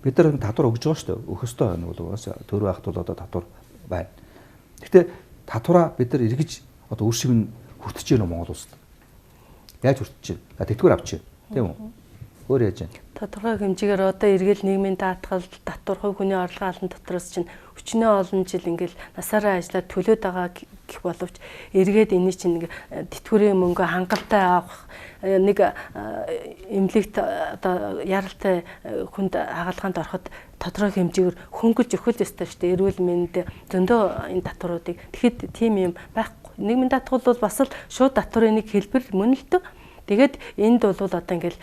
бид нар татвар өгж байгаа шүү дээ. Өгөх ёстой байна бол угаасаа төр байхад бол одоо татвар байна. Гэхдээ татвараа бид нар эргэж одоо үр шимэн хүртэж гэнэ Монгол улсад. Яаж хүртэж байна? Тэтгэвэр авч байна. Тийм үү? Өөр яаж байна? Тодорхой хэмжээгээр одоо эргэл нийгмийн даатгал, татвар хувь хүний орлогын алан дотроос чинь өчнөө олон жил ингээл насаараа ажиллаад төлөөд байгаа гэх боловч эргээд энэ чинь нэг тэтгэврийн мөнгө хангалттай авах нэг эмнэлэгт одоо яралтай хүнд хагалгаанд ороход тодорхой хэмжээгээр хөнгөлж өгөх ёстой шүү дээ. Эрүүл мэнд зөндөө энэ татваруудыг. Тэгэхэд тийм юм байхгүй. Нийгмийн даатгал бол бас л шууд татварын нэг хэлбэр мөн л дээ. Тэгээд энд бол одоо ингээл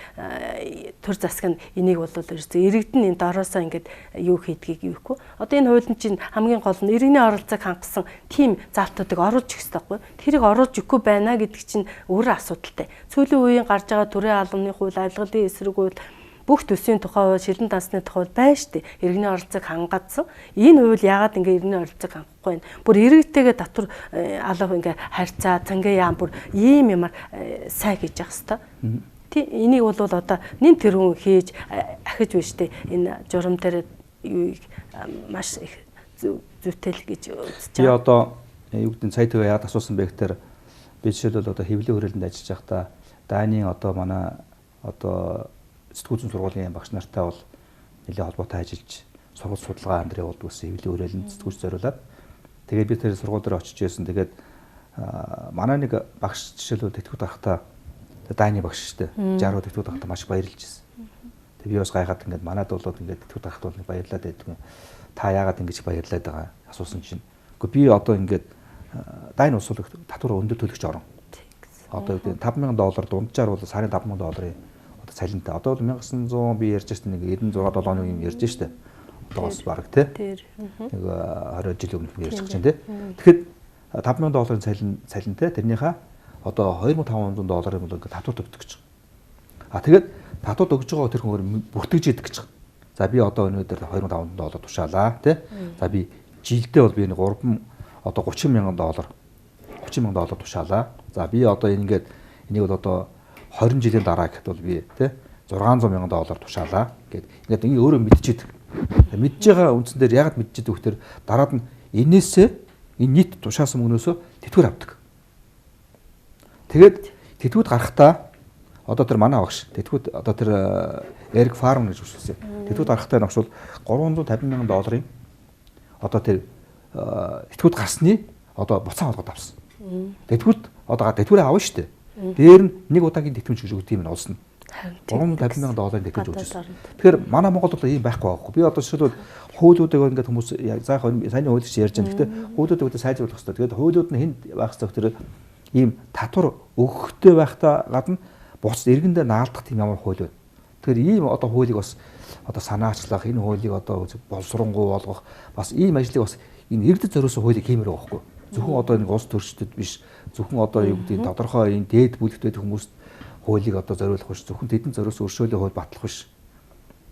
төр засаг нь энийг бол иргэдэн энэ дороосоо ингээд юу хийдгийг юухгүй. Одоо энэ хуулийн чинь хамгийн гол нь иргэний оролцоог хангасан тийм залтуудыг оруулж өгөх хэрэгтэй байхгүй. Тэрийг оруулж өгөхгүй байна гэдэг чинь өөр асуудалтай. Сүүлийн үеийн гарч байгаа төрийн албаны хууль, авилгалын эсрэг хууль бүх төсвийн тухай, шилэн дансны тухай байна шүү дээ. Иргэний оролцоог хангацсан. Энэ хууль яагаад ингээ иргэний оролцоог хангахгүй вэ? Бүр иргэдтэйгээ татвар алга ингээ харьцаа, цангаа яам бүр ийм юмар сайн хийж явах хэрэгтэй. Энийг бол одоо нэм тэрүүн хийж ахиж байна шүү дээ. Энэ журам дээр юуг маш их зүйтэл гэж үзэж байгаа. Би одоо юу гэдэг сая тэгээ яад асуусан бэ гэхээр би жишээлбэл одоо хэвлэлийн хүрээлэнд ажиллаж байхдаа Данийн одоо манай одоо сэтгүүлчийн сургуулийн багш нартай бол нэлээд холбоотой ажиллаж сургууль судалгаа амдрын болд үсэн хэвлэлийн хүрээлэнд сэтгүүлч зориулаад тэгээд би тэр сургууль дээр очиж байсан. Тэгээд манай нэг багш жишээлбэл тэтгэвд гарахтаа Дайны багш шүү дээ. 60 тэтгэвд гарахтаа маш баярлж байсан. Тэгээд би бас гайхаад ингээд манад болоод ингээд тэтгэвд гарахтаа бол баярлаад байдгүй. Та яагаад ингэж баярлаад байгаа асуусан чинь. Гэхдээ би одоо ингээд Дайны улс улс татвар өндөр төлөгч орон. Одоо $5,000 дунджаар бол сарын $5,000 цалинтай. Одоо бол 1900 би ярьж байсан нэг 96 7 оны юм ярьж штэ. Одоо бас баг тий. Нэг 20 жил өмнө ярьж байгаа чинь тий. Тэгэхэд $5,000 цалинтай тэрнийхээ одоо $2,500 бол ингээд татвар өгдөг гэж. Тэгээд татвар өгж байгаа тэр хүн бүртгэж идэг гэж. За би одоо өнөөдөр $2,500 тушаалаа тий. За би жилдээ бол би нэг 3 одоо $30,000 тушаалаа. За би одоо энийг бол одоо 20 жилийн дараа гэхэд бол би тий $600,000 тушаалаа гэд ингээд ингээ өөрөө мэдчихэдэг. Мэдж байгаа үндсэн дээр ягаад мэдчихэдэг вэ гэхээр дараад нь энээсээ энэ нийт тушаасан мөнгнөөсөө тэтгэвэр авдаг. Тэгээд тэтгэвд гарахтаа одоо тэр манай багш тэтгэвд одоо тэр Эрик Фарм гэж үсвсэн. Тэтгэвд гарахтаа ногш бол $350,000 одоо тэр тэтгэвд гарсны одоо буцаан олгоод авсан. Тэтгэвд одоо тэтгэврээ авна шүү дээ. Дээр нь нэг удаагийн тэтгэвч гэж өгдөг юм олсон. $350,000 тэтгэвч өгсөн. Тэгэхээр манай Монголд бол ийм байхгүй байхгүй. Би одоо жишээлбэл хуулиудыг ингээд хүмүүс заах сайн хуулийн ярьж байгаа. Гэхдээ хуулиудыг сайжруулах хэрэгтэй. Тэгээд хуулиуд нь хэн байх хэрэгтэй гэхээр ийм татвар өгөхтэй байхдаа гадна буцаж иргэндээ наалдах тийм ямар хууль вэ? Тэгэхээр ийм одоо хуулийг бас одоо санаачлах, энэ хуулийг одоо боловсронгуй болгох бас ийм ажлыг бас энэ иргэдэд зориулсан хуулийг хиймээр байгаа байхгүй. Зөвхөн одоо нэг улс төрчдөд биш, зөвхөн одоо юу гэдэг тодорхой энэ дээд бүлэгтэй хүмүүст хуулийг одоо зориулах биш, зөвхөн тэдэнд зориулсан өршөөлийн хууль батлах биш.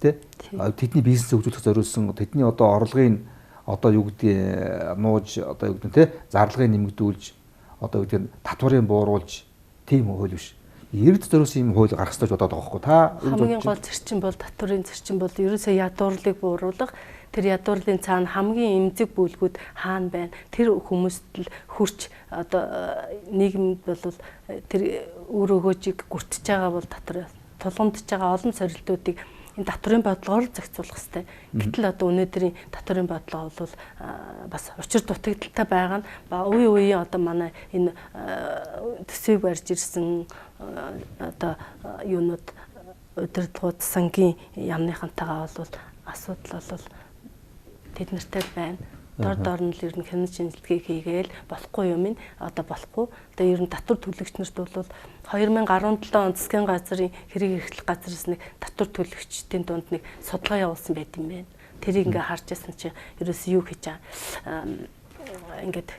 Тэ? Тэдний бизнесээ хөгжүүлэх зориулсан, тэдний одоо орлогын одоо юу гэдэг нууж одоо юу гэдэг тэ зарлагыг нэмэгдүүлж одоо юу гэдэг татварын бууруулж тийм хууль биш. Иргэд зориулсан юм хууль гарах гэж бодоод байгаа байхгүй. Та хамгийн гол зөрчин бол татварын зөрчин бол ерөөсөө ядуурлыг бууруулах. Тэр ядуурлын цаана хамгийн эмзэг бүлгүүд хаана байна? Тэр хүмүүст л хүрч одоо нийгэмд бол тэр өөр өгөөжийг гүртэж байгаа бол татвар тулгамдж байгаа олон сорилтуудыг энэ татварын бодлогоор зохицуулах хэрэгтэй. Гэтэл одоо өнөөдрийн татварын бодлого бол бас учир дутагдaltaй байгаа нь үе үеийн одоо манай энэ төсвийг барьж ирсэн одоо юунууд удирдлагууд сангийн яамныхантайгаа бол асуудал бол тэд нартай байна. Дор нь л ер нь хянаж шинжилгээ хийгээл болохгүй юм ин одоо болохгүй. Одоо ер нь татвар төлөгч нарт бол 2017 онд засгийн газрын хэрэг эрхлэх газраас нэг татвар төлөгчдийн дунд нэг судалгаа явуулсан байт юм байна. Тэрийг ингээ харж байсан чинь ерөөс юу хийж байгаа ингээд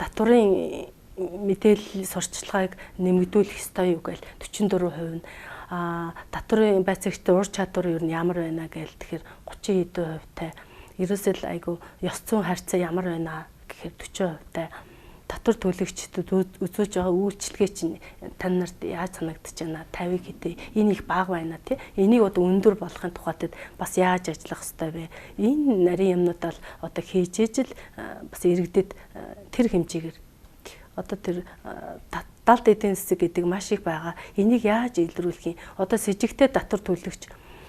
татварын мэдээлэл сурталчилгааг нэмэгдүүлэх ёстой юу гээл 44% нь татварын байцаагчдын ур чадвар ер нь ямар байна гээл тэгэхээр 30% ерөөсөө л айгу ёс зүйн харьцаа ямар байна гэхээр 40% татвар төлөгчдөд үзүүлж байгаа үйлчлэгээ чинь тань нарт яаж санагдаж байна 50 хэдий энэ их бага байна тий энийг одоо өндөр болохын тухайд бас яаж ажиллах ёстой вэ энэ нарийн юмнууд бол одоо хийж ижил бас иргэдэд тэр хэмжээгээр одоо тэр далд эдийн засаг гэдэг маш их байгаа энийг яаж илрүүлэх юм одоо с ิจ гтэй татвар төлөгч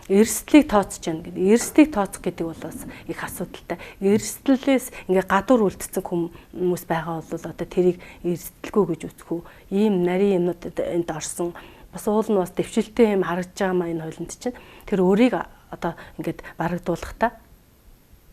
эрсдлийг тооцож байна гэдэг. Эрсдлийг тооцох гэдэг бол бас их асуудалтай. Эрсдлээс ингээ гадуур үлдсэн хүмүүс байгаа бол одоо тэрийг эрсдэлгүй гэж үзэх үү. Ийм нарийн юмнууд энд орсон. Бас уул нь бас дэвшилтэй юм харагдж байгаа маа энэ хуулинд чинь. Тэр өөрийг одоо ингээд барагдуулахдаа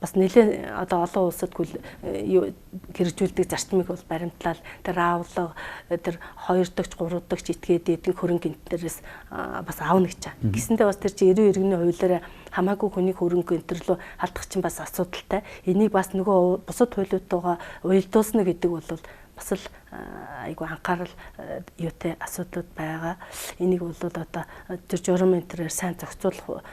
бас нэлээд одоо олон улсад хэрэгжүүлдэг зарчмыг бол баримтлал тэр аавлага тэр 2 дагч 3 дагч этгээд эдийн хөрөнгө энтерээс бас аавна гэж байгаа. Гэсэндээ бас тэр чи 90 иргэний хуулиараа хамаагүй хүний хөрөнгө энтерлөө халдах чинь бас асуудалтай. Энийг бас нөгөө бусад хуулиудтайгаа уялдуулна гэдэг бол бас л айгу анхаарал юутай асуудлууд байгаа. Энийг бол одоо тэр журам энтерээр сайн зохицуулах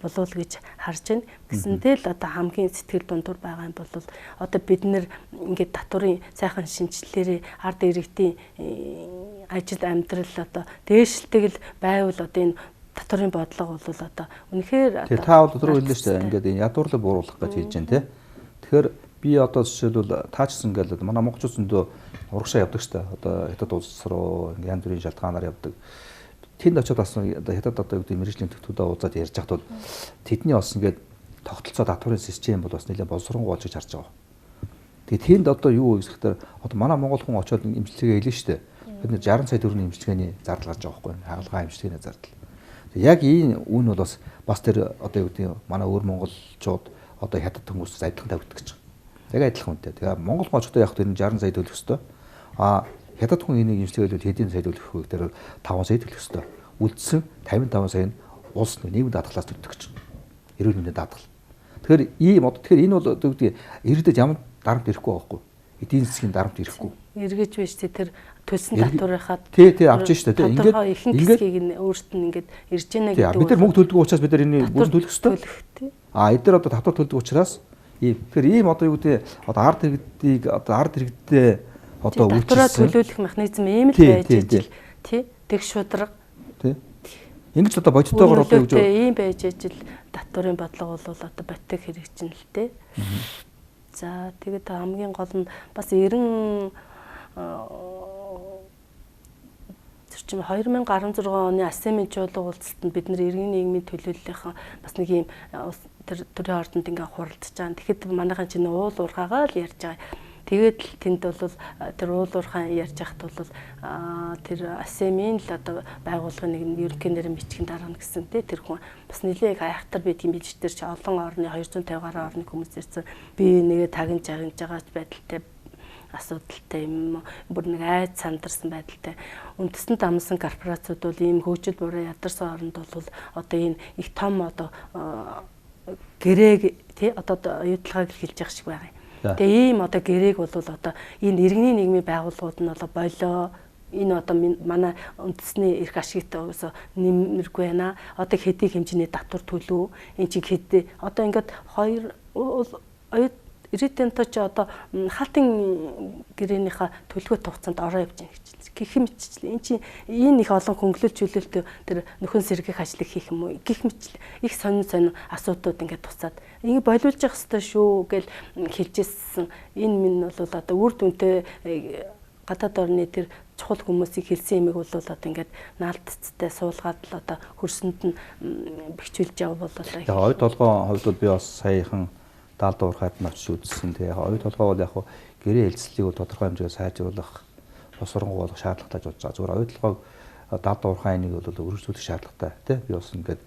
болов гэж харж байна. Гэсэнтэй л одоо хамгийн сэтгэл дундуур байгаа юм бол одоо бид нэр ингээд татварын сайхан шинжилэлээр ард иргэдийн ажил амьдрал одоо дээшлдэг л байвал одоо энэ татварын бодлого бол одоо үнэхээр одоо та бол өдрөө хэллээ шүү дээ. Ингээд энэ ядуурлаг бууруулах гэж хийж байна те. Тэгэхээр би одоо жишээлбэл таачсан гэдэг манай монголчууд зөндөө урагшаа явдаг шүү дээ. Одоо хятад улс руу ингээд янз бүрийн шалтгаанаар явдаг. Тэнд очиод бас одоо хятад одоо гэдэг мэрэгжлийн төвтүүдээ уулзаад ярьж байхад тэдний бас ингээд тогтолцоо татварын систем бол бас нэлээд боловсронгуй болж харж байгаа. Тэгээд тэнд одоо юу вэ гэхээр одоо манай монгол хүн очиод имчилгээ хийлээ шүү дээ. Бид нэр 60 сая төгрөгийн имчилгээний зардал гарч байгаа байхгүй юу? Хагалгаа имчилгээний зардал. Яг энэ үн бол бас тэр одоо юу гэдэг манай өөр монголчууд одоо хятад хүмүүс адилхан тавьдаг гэж байна. Яг адилхан үнэтэй. Тэгээ монгол монголчуудаа яг тэр 60 сая төлөх ёстой. Хятад хүн энийг имчилгээгээд хэдийн сая төлөх вэ гэхээр 5 сая төлөх ёстой. Үлдсэн 55 сая нь улс нийгмийн даатгалаас төлдөг гэж байна. Эрүүл мэндийн даатгал. Тэгэхээр энэ бол одоо юу гэдэг иргэдэд ямар дарамт ирэхгүй байхгүй. Эдийн засгийн дарамт ирэхгүй. Эргэж биш тэр төлсөн татварынхаа тий авч штэ тий ингээд ихэнх хэсгийг нь өөрт нь ингээд ирж байна гэдэг. Бид нар мөнгө төлдөг учраас бид нар энийг бүрэн төлөх ёстой. Эдгээр одоо татвар төлдөг учраас тэгэхээр ийм одоо юу гэдэг одоо ард иргэдийг одоо ард иргэдээ одоо үйлчлсэн татвараа төлөвлөх механизм ийм л байж ижил тий тэг шудраг тий ингэж одоо бодитойгоор одоо юу ийм байж ижил татварын бодлого бол одоо батг хэрэгжин л дээ. За тэгээд хамгийн гол нь бас 90 зөрчим 2016 оны АСЕМ-ийн чуулга уулзалтанд бид нар иргэний нийгмийн төлөөллийнхэн бас нэг юм тэр төрийн ордонд ингээ хуралдаж байгаа. Тэгэхэд манайхан чинь уул уурхаагаа л ярьж байгаа. Тэгээд л тэнд бол тэр уул уурхаа ярьж байхад бол тэр АСЕМ-ийн л одоо байгууллагын нэг ерөнхий нэрийн бичгийн дарга гэсэн тэр хүн бас нэлээд айхтар байт юм биш тэр чи олон орны 250 гаруй орны хүмүүс ирсэн. Би нэгэ тагнаж байгаач байдалтай асуудалтай юм бүр нэг айд сандарсан байдалтай. Үндэстэн дамсан корпорациуд бол ийм хөгжил буруу ядарсан оронд бол одоо энэ их том одоо гэрээг тий одоо оюутлагыг хэлж явах шиг байгаа юм. Тэгээ ийм одоо гэрээг бол одоо энэ иргэний нийгмийн байгууллагууд нь бол болоо энэ одоо манай үндэсний эрх ашигтай уусаа нэмэргүй байна. Одоо хэдий хэмжээний татвар төлөв. Энд чи хэдий одоо ингээд хоёр оюут ирээдүйнтэй ч одоо хаалтын гэрээнийхээ төлгөөт хугацаанд ороо явж байгаа гэж гэх мэтчлээ. Энд чинь энэ их олон хөнгөлөлт чөлөөлтөй тэр нөхөн сэргийх ажлыг хийх юм уу? Гэх мэт их сонин асуудлууд ингээд туцаад ингэ болиулж явах хэрэгтэй шүү гэж хэлжсэн. Энэ минь бол одоо үр дүнтэй гадаад орны тэр чухал хүмүүсийг хэлсэн юмыг бол одоо ингээд наалтцтай суулгаад л одоо хөрсөнд нь бэхжүүлж явбал болоо. Яг ойд толгойн хувьд бол би бас саяхан даалд уурхайд навч үзсэн. Тэгээ ойд толгой бол яг гэрээ хэлцлийг бол тодорхой хэмжээгээр сайжруулах, босронгуй болох шаардлагатай болж байгаа. Зүгээр ойд толгой даалд уурхайныг бол өргөжлүүлэх шаардлагатай тий. Би бас ингээд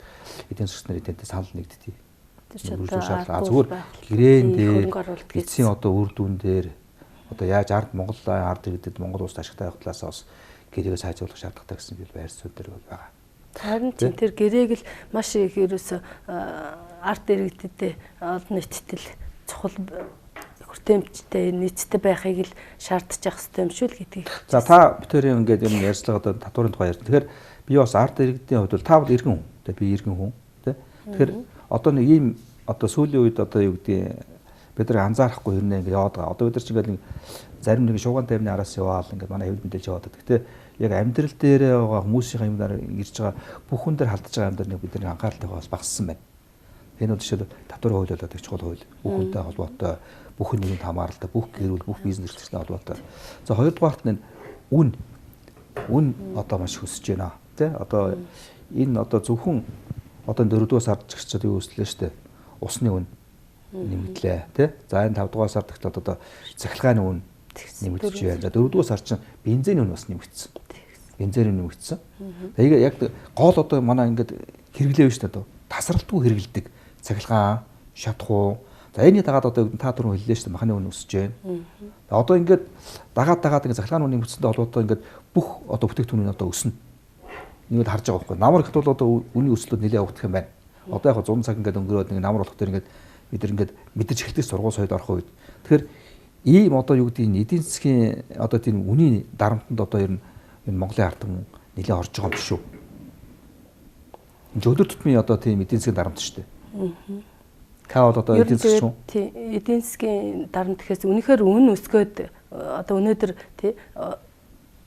эдийн засгийн эдэнтэй санал нэгдтий. Зүгээр гэрээн дээр эцсийн одоо үр дүн дээр одоо яаж Монгол ард иргэдэд Монгол улсад ашигтай байх талаас бас гэрээгээ сайжруулах шаардлагатай гэсэн би байр суурь дээр бол байгаа. Харин тэр гэрээг л маш их ерөөсө ард иргэдэд олон нийтэд чухал хүртээмжтэй нийцтэй байхыг л шаардж явах хэрэгтэй юм шүү л гэдгийг. За та бүтээрийн ингээд юм ярьцлагаад татварын тухай ярьсан. Тэгэхээр би бас ард иргэдийн хувьд бол та бол иргэн хүн. Тэгээ би иргэн хүн. Тэгэхээр одоо нэг ийм одоо сүүлийн үед одоо юу гэдэг бид нар анзаарахгүй хэрнээ ингээд яваад байгаа. Одоо бид нар ч ингээд зарим нэг шууган тайвны араас яваал ингээд манай хэвлэл мэдээлж яваад байгаа. Гэхдээ яг амьдрал дээр байгаа хүмүүсийн юмнаар ирж байгаа бүх хүн дээр халдж байгаа юм дээр бид нар анхааралтайгаа бас багассан байна. Энэ бол жишээлбэл татварын хууль болоод их чухал хууль. Бүх хүнтэй холбоотой, бүх нийгэмд хамааралтай, бүх гэрүүл, бүх бизнес эрхлэлтэй холбоотой. За хоёрдугаарт нь үн одоо маш өсөж байна. Тэ одоо энэ одоо зөвхөн одоо 4-р сард чигчээд юу өслөө штэ. Усны үн нэмэгдлээ тий. За энэ 5-р сард гэхэл одоо захиалгааны үн нэмэгдэж байна. За 4-р сард чинь бензиний үн бас нэмэгдсэн. Бензиний үн нэмэгдсэн. Тэгээ яг гол одоо манай ингээд хэрэглээ биш дээ. Тасралтгүй хэрэгэлдэг. Захиалгаан, шатхуу, За энэний дагаад одоо та түрүү хэллээ шүү дээ махны үн өсөж байна. Одоо ингээд дагаад ингээд захлагын үнийн хүчтэй холбоотой ингээд бүх одоо бүтээгдэхүүн нь одоо өснө. Ингээд харж байгаа байхгүй. Намар ихт бол одоо үнийн өслөд нэлээд явагдах юм байна. Одоо яг 100 цаг ингээд өнгөрөөд ингээд намар болох дээр ингээд бид нар ингээд мэдэрч эхэлдэг сургууль соёлд орох үед. Тэгэхээр ийм одоо юу гэдэг нь эдийн засгийн одоо тийм үнийн дарамтанд одоо ер нь энэ Монголын ард түмэн нэлээд орж байгаа юм биш үү? Энэ өдөр тутмын одоо тийм эдийн засгийн дарамт шүү дээ. Та бол одоо эдийн засгч юм. Тийм эдийн засгийн дарамт гэхээс үнэхээр үн өсгөөд одоо өнөөдөр тий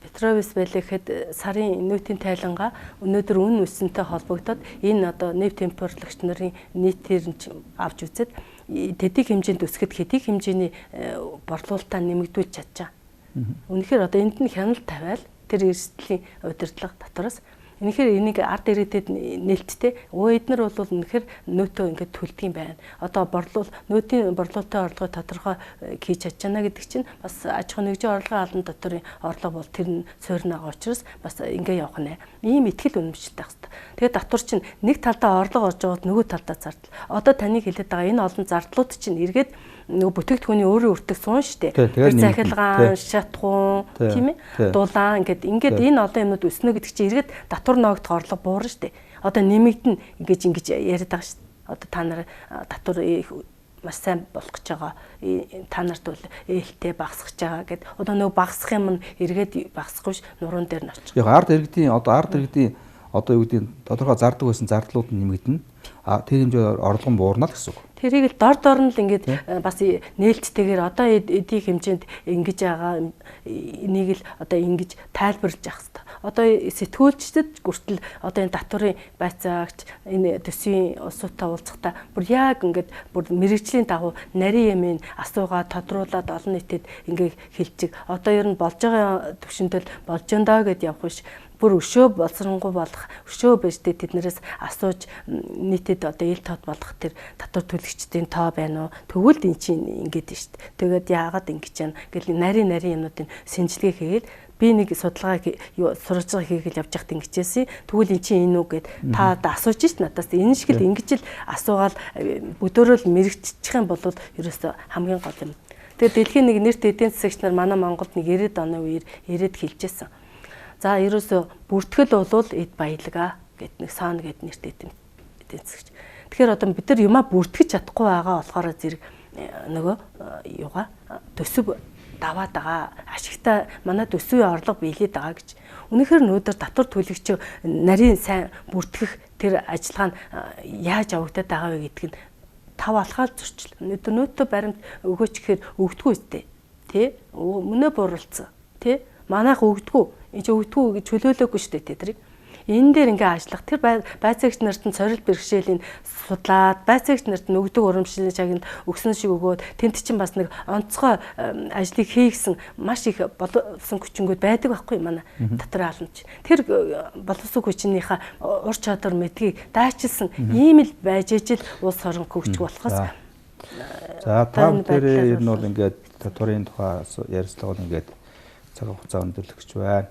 Петровис байлаа гэхэд сарын нефтийн тайлангаа өнөөдөр үн өссөнтэй холбогдоод энэ одоо нефт импортлогч нарын нийтээр нь авч үзээд тэдийг хэмжээнд өсгөхөд хэдийг хэмжээний борлуулалтаа нэмэгдүүлж чадчаа. Үнэхээр одоо энд нь хяналт тавиал тэр эрсдлийн удирдлага дотроос үнэхээр энийг ард ирээдүйд нээлттэй эднэр бол үнэхээр нөөтөө ингээд төлдөг юм байна. Одоо нөөтийн борлуулалтын орлогыг тодорхой хийж чадчихна гэдэг чинь бас аж ахуй нэгжийн орлогын албан дотоорын орлого бол тэр нь суурнаага учраас бас ингээд явах нэ. Ийм ихтгэл үнэмшилтэй байх хэрэгтэй. Тэгээд татвар чинь нэг талдаа орлого орж байгаад нөгөө талдаа зардал. Одоо таны хэлээд байгаа энэ олон зардлууд чинь эргээд нөгөө бүтээгдэхүүний өөрийн өртөг суун штэ. Тэр захиалган, шатхуун, тийм ээ? Дулаан ингээд энэ олон юмнууд өснө гэдэг чинь эргээд татвар ноогдох орлого буурна штэ. Одоо нэмэгдэн ингэж яриад байгаа штэ. Одоо та нар татвар маш сайн болох гэж байгаа. Та нарт бол ээлтэй багасгах гэж байгаа гэд. Одоо нөгөө багасгах юм нь эргээд багасахгүй ш нуруунд дээр нь очих. Яг ард иргэдийн одоо юу гэдэг нь тодорхой зардаг байсан зардлууд нь нэмэгдэнэ. Тэр хэмжээ орлого нь буурна л гэсэн үг. Тэрийг л дор нь л ингээд бас нээлттэйгээр одоо эдийн хэмжээнд ингэж байгаа энийг л одоо ингэж тайлбарлаж явах хэрэгтэй. Одоо сэтгүүлчдэд хүртэл одоо энэ татварын байцаагч энэ төсвийн улсуудтай уулзахдаа бүр яг ингээд бүр мэрэгжлийн дагуу нарийн юмыг асуугаад тодруулаад олон нийтэд ингээд хэлчих. Одоо ер нь болж байгаа төвшөндөл болж өндөө гэд явах биш. Бүр өшөө болсронгуй болох өшөө бэжтэй тэднээс асууж нийтэд одоо ил тод болох тэр татвар төлөгчдийн тоо байна уу тэгвэл эн чинь ингэдэж штт. Тэгээд яагаад ингэж яана гэл нарийн юмнуудын сэнжилгээ хийгээл би нэг судалгаа сурвалжлага хийгээл явж байхад ингэжсэн. Тэгвэл эн чинь энэ үү гэд та асууж штт надаас энэ шиг л ингэж л асуугаал бүдөрөөл мэрэгчих юм бол ерөөсө хамгийн гол юм. Тэгээд дэлхийн нэг нэрт эдийн засагч нар манай Монголд нэг 90-ад оны үеэр ирээд хэлжсэн. За ерөөсө бүртгэл болвол эд баялгаа гэд нэг саана гэд нэртэй эдийн засагч. Тэгэхээр одоо бид нар юмаа бүртгэж чадахгүй байгаа болохоор зэрэг нөгөө юугаа төсөв даваад байгаа. Ашигтай манай төсвийн орлого биелээд байгаа гэж. Үнэхээр нөөдөр татвар төлөгч нарийн сайн бүртгэх тэр ажиллагаа нь яаж явагдаад байгаа вэ гэдг нь тав алхаал зурчил. Нөөтөө баримт өгөөч гэхээр өгдөггүй үстэй. Тэ? Мөнөө бууралцсан. Тэ? Манайх өгдөггүй. Энд өгдөггүй гэж чөлөөлөөгүй шүү дээ тэрийг. Энэ дээр ингээ ажиллах тэр байцаагч нарт нь сорил бэрхшээлийн судлаад байцаагч нарт нь өгдөг урамшилын чагнад өгсөн шиг өгөөд тэнд чинь бас нэг онцгой ажлыг хийгсэн маш их болсон хүчингүүд байдаг байхгүй манай татвар халамж. Тэр боловсон хүчнийхээ ур чадвар мэдгийг даачилсан ийм л байж ижил улс орон хөгжих болохоос. За таам дээр ер нь бол ингээд татварын тухай ярилцлага бол ингээд цаг хугацаа өндөрлөх гэж байна.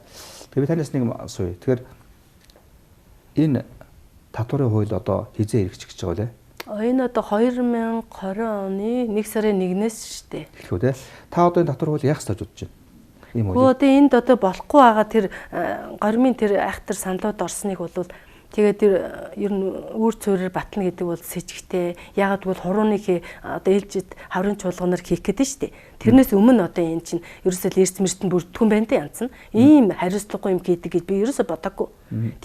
Тэгээ би танаас нэг асууя. Тэгэхээр энэ татварын хууль одоо хизээ хэрэгжих гэж байгаа вэ? Энэ одоо 2020 оны 1 сарын 1-ээс шүү дээ. Тэхүү те. Та одоо энэ татвар хуулийг яах гэж бодож байна? Ийм үү? Одоо энд одоо болохгүй байгаа тэр гормын тэр айхтар саналууд орсныг бол тэгээд тэр ер нь үүр цөөрөөр батлна гэдэг бол с сэжигтэй. Ягаад гэвэл хурууныг одоо ээлжид хаврын чуулганаар хийх гэдэг нь шүү дээ. Тэрнээс өмнө одоо энэ чинь ерөөсөө эрс мэртэн бүрддэхүүн байна да янз нь. Ийм хариуцлагагүй юм хийдэг гэж би ерөөсөө бодоагүй.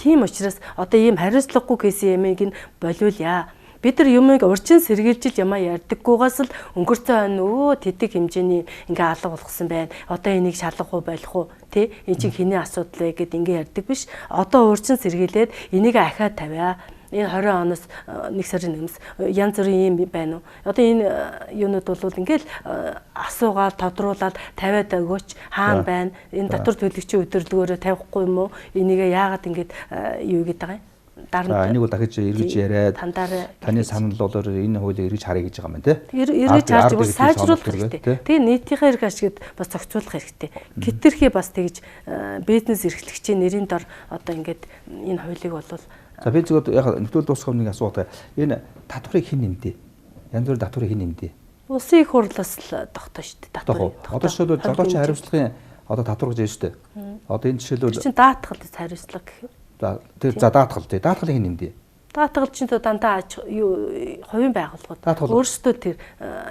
Тийм учраас одоо ийм хариуцлагагүй кейс ямиг нь болиулъя. Бид нар юмыг урьдчилан сэргийлжил ямаа ярьдаггүйгаас л өнгөрцөн хойно тэдэг хэмжээний ингээ алга болгосон байна. Одоо энийг шалгах уу болох уу тий? Энд чинь хэний асуудал вэ гэд ингээ ярьдаг биш. Одоо урьдчилан сэргийлээд энийг ахиад тавиа. Энэ 20 оноос 1 сарын 1-ээс янз бүрийн юм байна уу? Одоо энэ юунууд бол ингээл асуугаад тодруулаад тавиад өгөөч хаана байна? Энэ татвар төлөгчийн өдөрлөгөөрөө тавихгүй юм уу? Энийг яагаад ингээд юу гэдэг байгаа юм? За энийг бол дахиж эргэж яриад таны санал болоор энэ хуулийг эргэж харъя гэж байгаа юм тий. Эргэж харж бүр сайжруулах хэрэгтэй. Тэгээ нийтийнхээ эрх ашигт бас зохицуулах хэрэгтэй. Хэтэрхий бас тэгж бизнес эрхлэгчийн нэрийн дор одоо ингээд энэ хуулийг бол за би зөвхөн яг нэвтрүүл дуусгах нэг асуулт. Энэ татварыг хэн нэмдэ? янз бүрийн татварыг хэн нэмдээ? Улсын их хурлаас л тогтоо шүү дээ. Татвар. Одоо жишээлбэл жолоочийн хариуцлагын одоо татвар гэж байна шүү дээ. Одоо энэ жишээлбэл чинь даатгал хариуцлага гэх юм. За даатгал тий. Даатгалыг хэн нэмдээ? Даатгал чинь дандаа хувийн байгууллагууд өөрсдөө тэр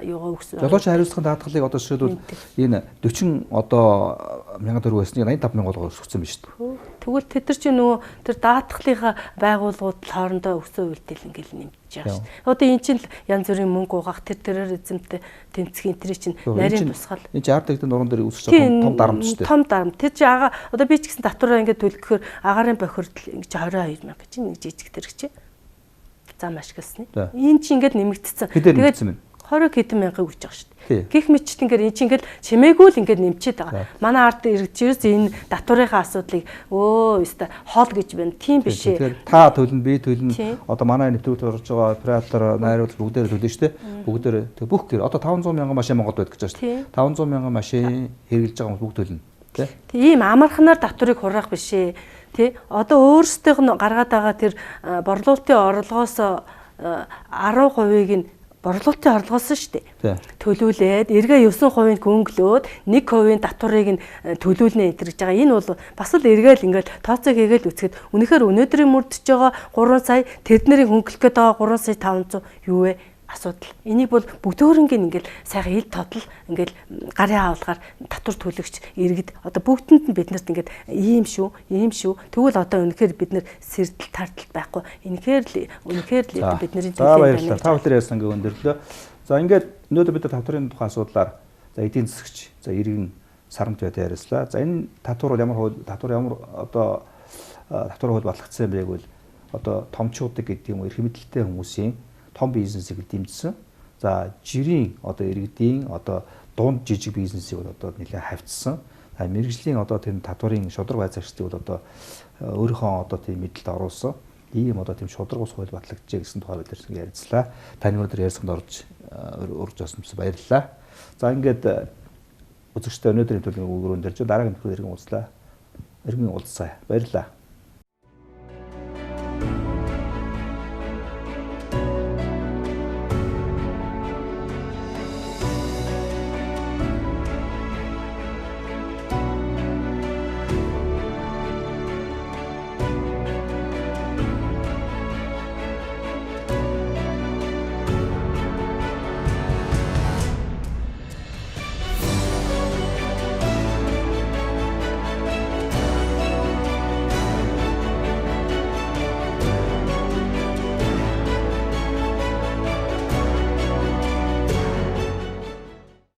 юугаа өгсөн. Жолоочийн хариуцлагын даатгалыг одоо жишээлбэл энэ 40 одоо мянган төгрөг байсныг 85 мянган өсгсөн байна шүү дээ. Тэгвэл тэд нар чинь нөгөө тэр даатгалынхаа байгууллагууд хоорондоо өгсөн үйлдэл ингээл нэмж байгаа шүү дээ. Одоо эн чинь янз бүрийн мөнгө угаах тэр терроризмтэй тэмцэх энэ чинь нарийн тусгал. Энд чинь ард тэгдэн нуруунд дээр үүсэж байгаа том дарамт шүү дээ. Том дарамт. Тэр чинь одоо би ч гэсэн татвараа ингээд төлөхөөр агаарын бохирдол ингэж 22 мянга чинь нэг жижиг тэрэг чинь зам ашигласны. Энэ чинь ингээд нэмэгдсэн. Тэгээд 20 хэдэн мянга өгч байгаа шүү дээ. Гэх мэт чинь ингээд эн чинь ингээд чимээгүй л ингээд нэмчихэд байгаа. Манай ард иргэжээс энэ татварынхаа асуудлыг өстө хоол гэж байна. Тийм биш ээ. Та төлнө, би төлнө. Одоо манай нэвтрүүлэгт орж байгаа оператор, найруулагч бүгдээр төлнө шүү дээ. Бүгдээр тэг бүх гэр одоо 500 мянган машин Монголд байдаг гэж байна шүү дээ. 500 мянган машин хэрэгжилж байгаа хүмүүс бүгд төлнө. Тэг ийм амарханаар татварыг хураах биш ээ. Тэ одоо өөрсдийнх нь гаргаад байгаа тэр борлуулалтын орлогоос 10%-ийг нь борлуулалтын орлогоос шүү дээ. Төлүүлээд эргээ 9%-ийг хөнгөлөөд 1% татварыг нь төлүүлнэ энэ гэж байгаа. Энэ бол бас л эргээл ингээл тооцоо хийгээл үцхэд үнэхээр өнөөдрийн мөрдөж байгаа 3 сая тэднэрийг хөнгөлөх гээд байгаа 3 сая 500 юу вэ? Асуудал. Энийг бол бүгдөөрөнгийн ингээл сайхан ил тодл ингээл гарын хаалгаар татвар төлөгч иргэд одоо бүгдэнд нь биднэрт ингээд ийм шүү. Тэгвэл одоо үнэхээр бид нэр сэрдэл тартал байхгүй. Үнэхээр л бидний төлөө байна. Та бүхэн яасан гээ өндөрлөө. За ингээд өнөөдөр бид татварын тухайн асуудлаар за эдийн засагч, за Иргэн Д.Сарантуяатай ярилцлаа. За энэ татвар бол ямар одоо татвар хууль батлагдсан байг бол одоо томчуудыг гэдэг юм уу эрх мэдэлтэй хүмүүсийн том бизнесийг дэмжсэн. За жирийн одоо иргэдийн одоо дунд жижиг бизнесийг одоо нэлээд хавцсан. Мэргэжлийн одоо тийм татварын шудраг байцаагчдыг бол одоо өөрийнхөө одоо тийм мэдлэлд оруулсан. Ийм одоо тийм шудраг ус хууль батлагдчихэ гэсэн тухай бид ярилцлаа. Таны өнөөдөр ярилцсанд урьж байсан баярлалаа. За ингээд үзэгчтэй өнөөдрийн төлөвийн өгөрөнд дэрж дараагийн төлөв иргэн уулзлаа. Иргэн уулзсаа. Баярлалаа.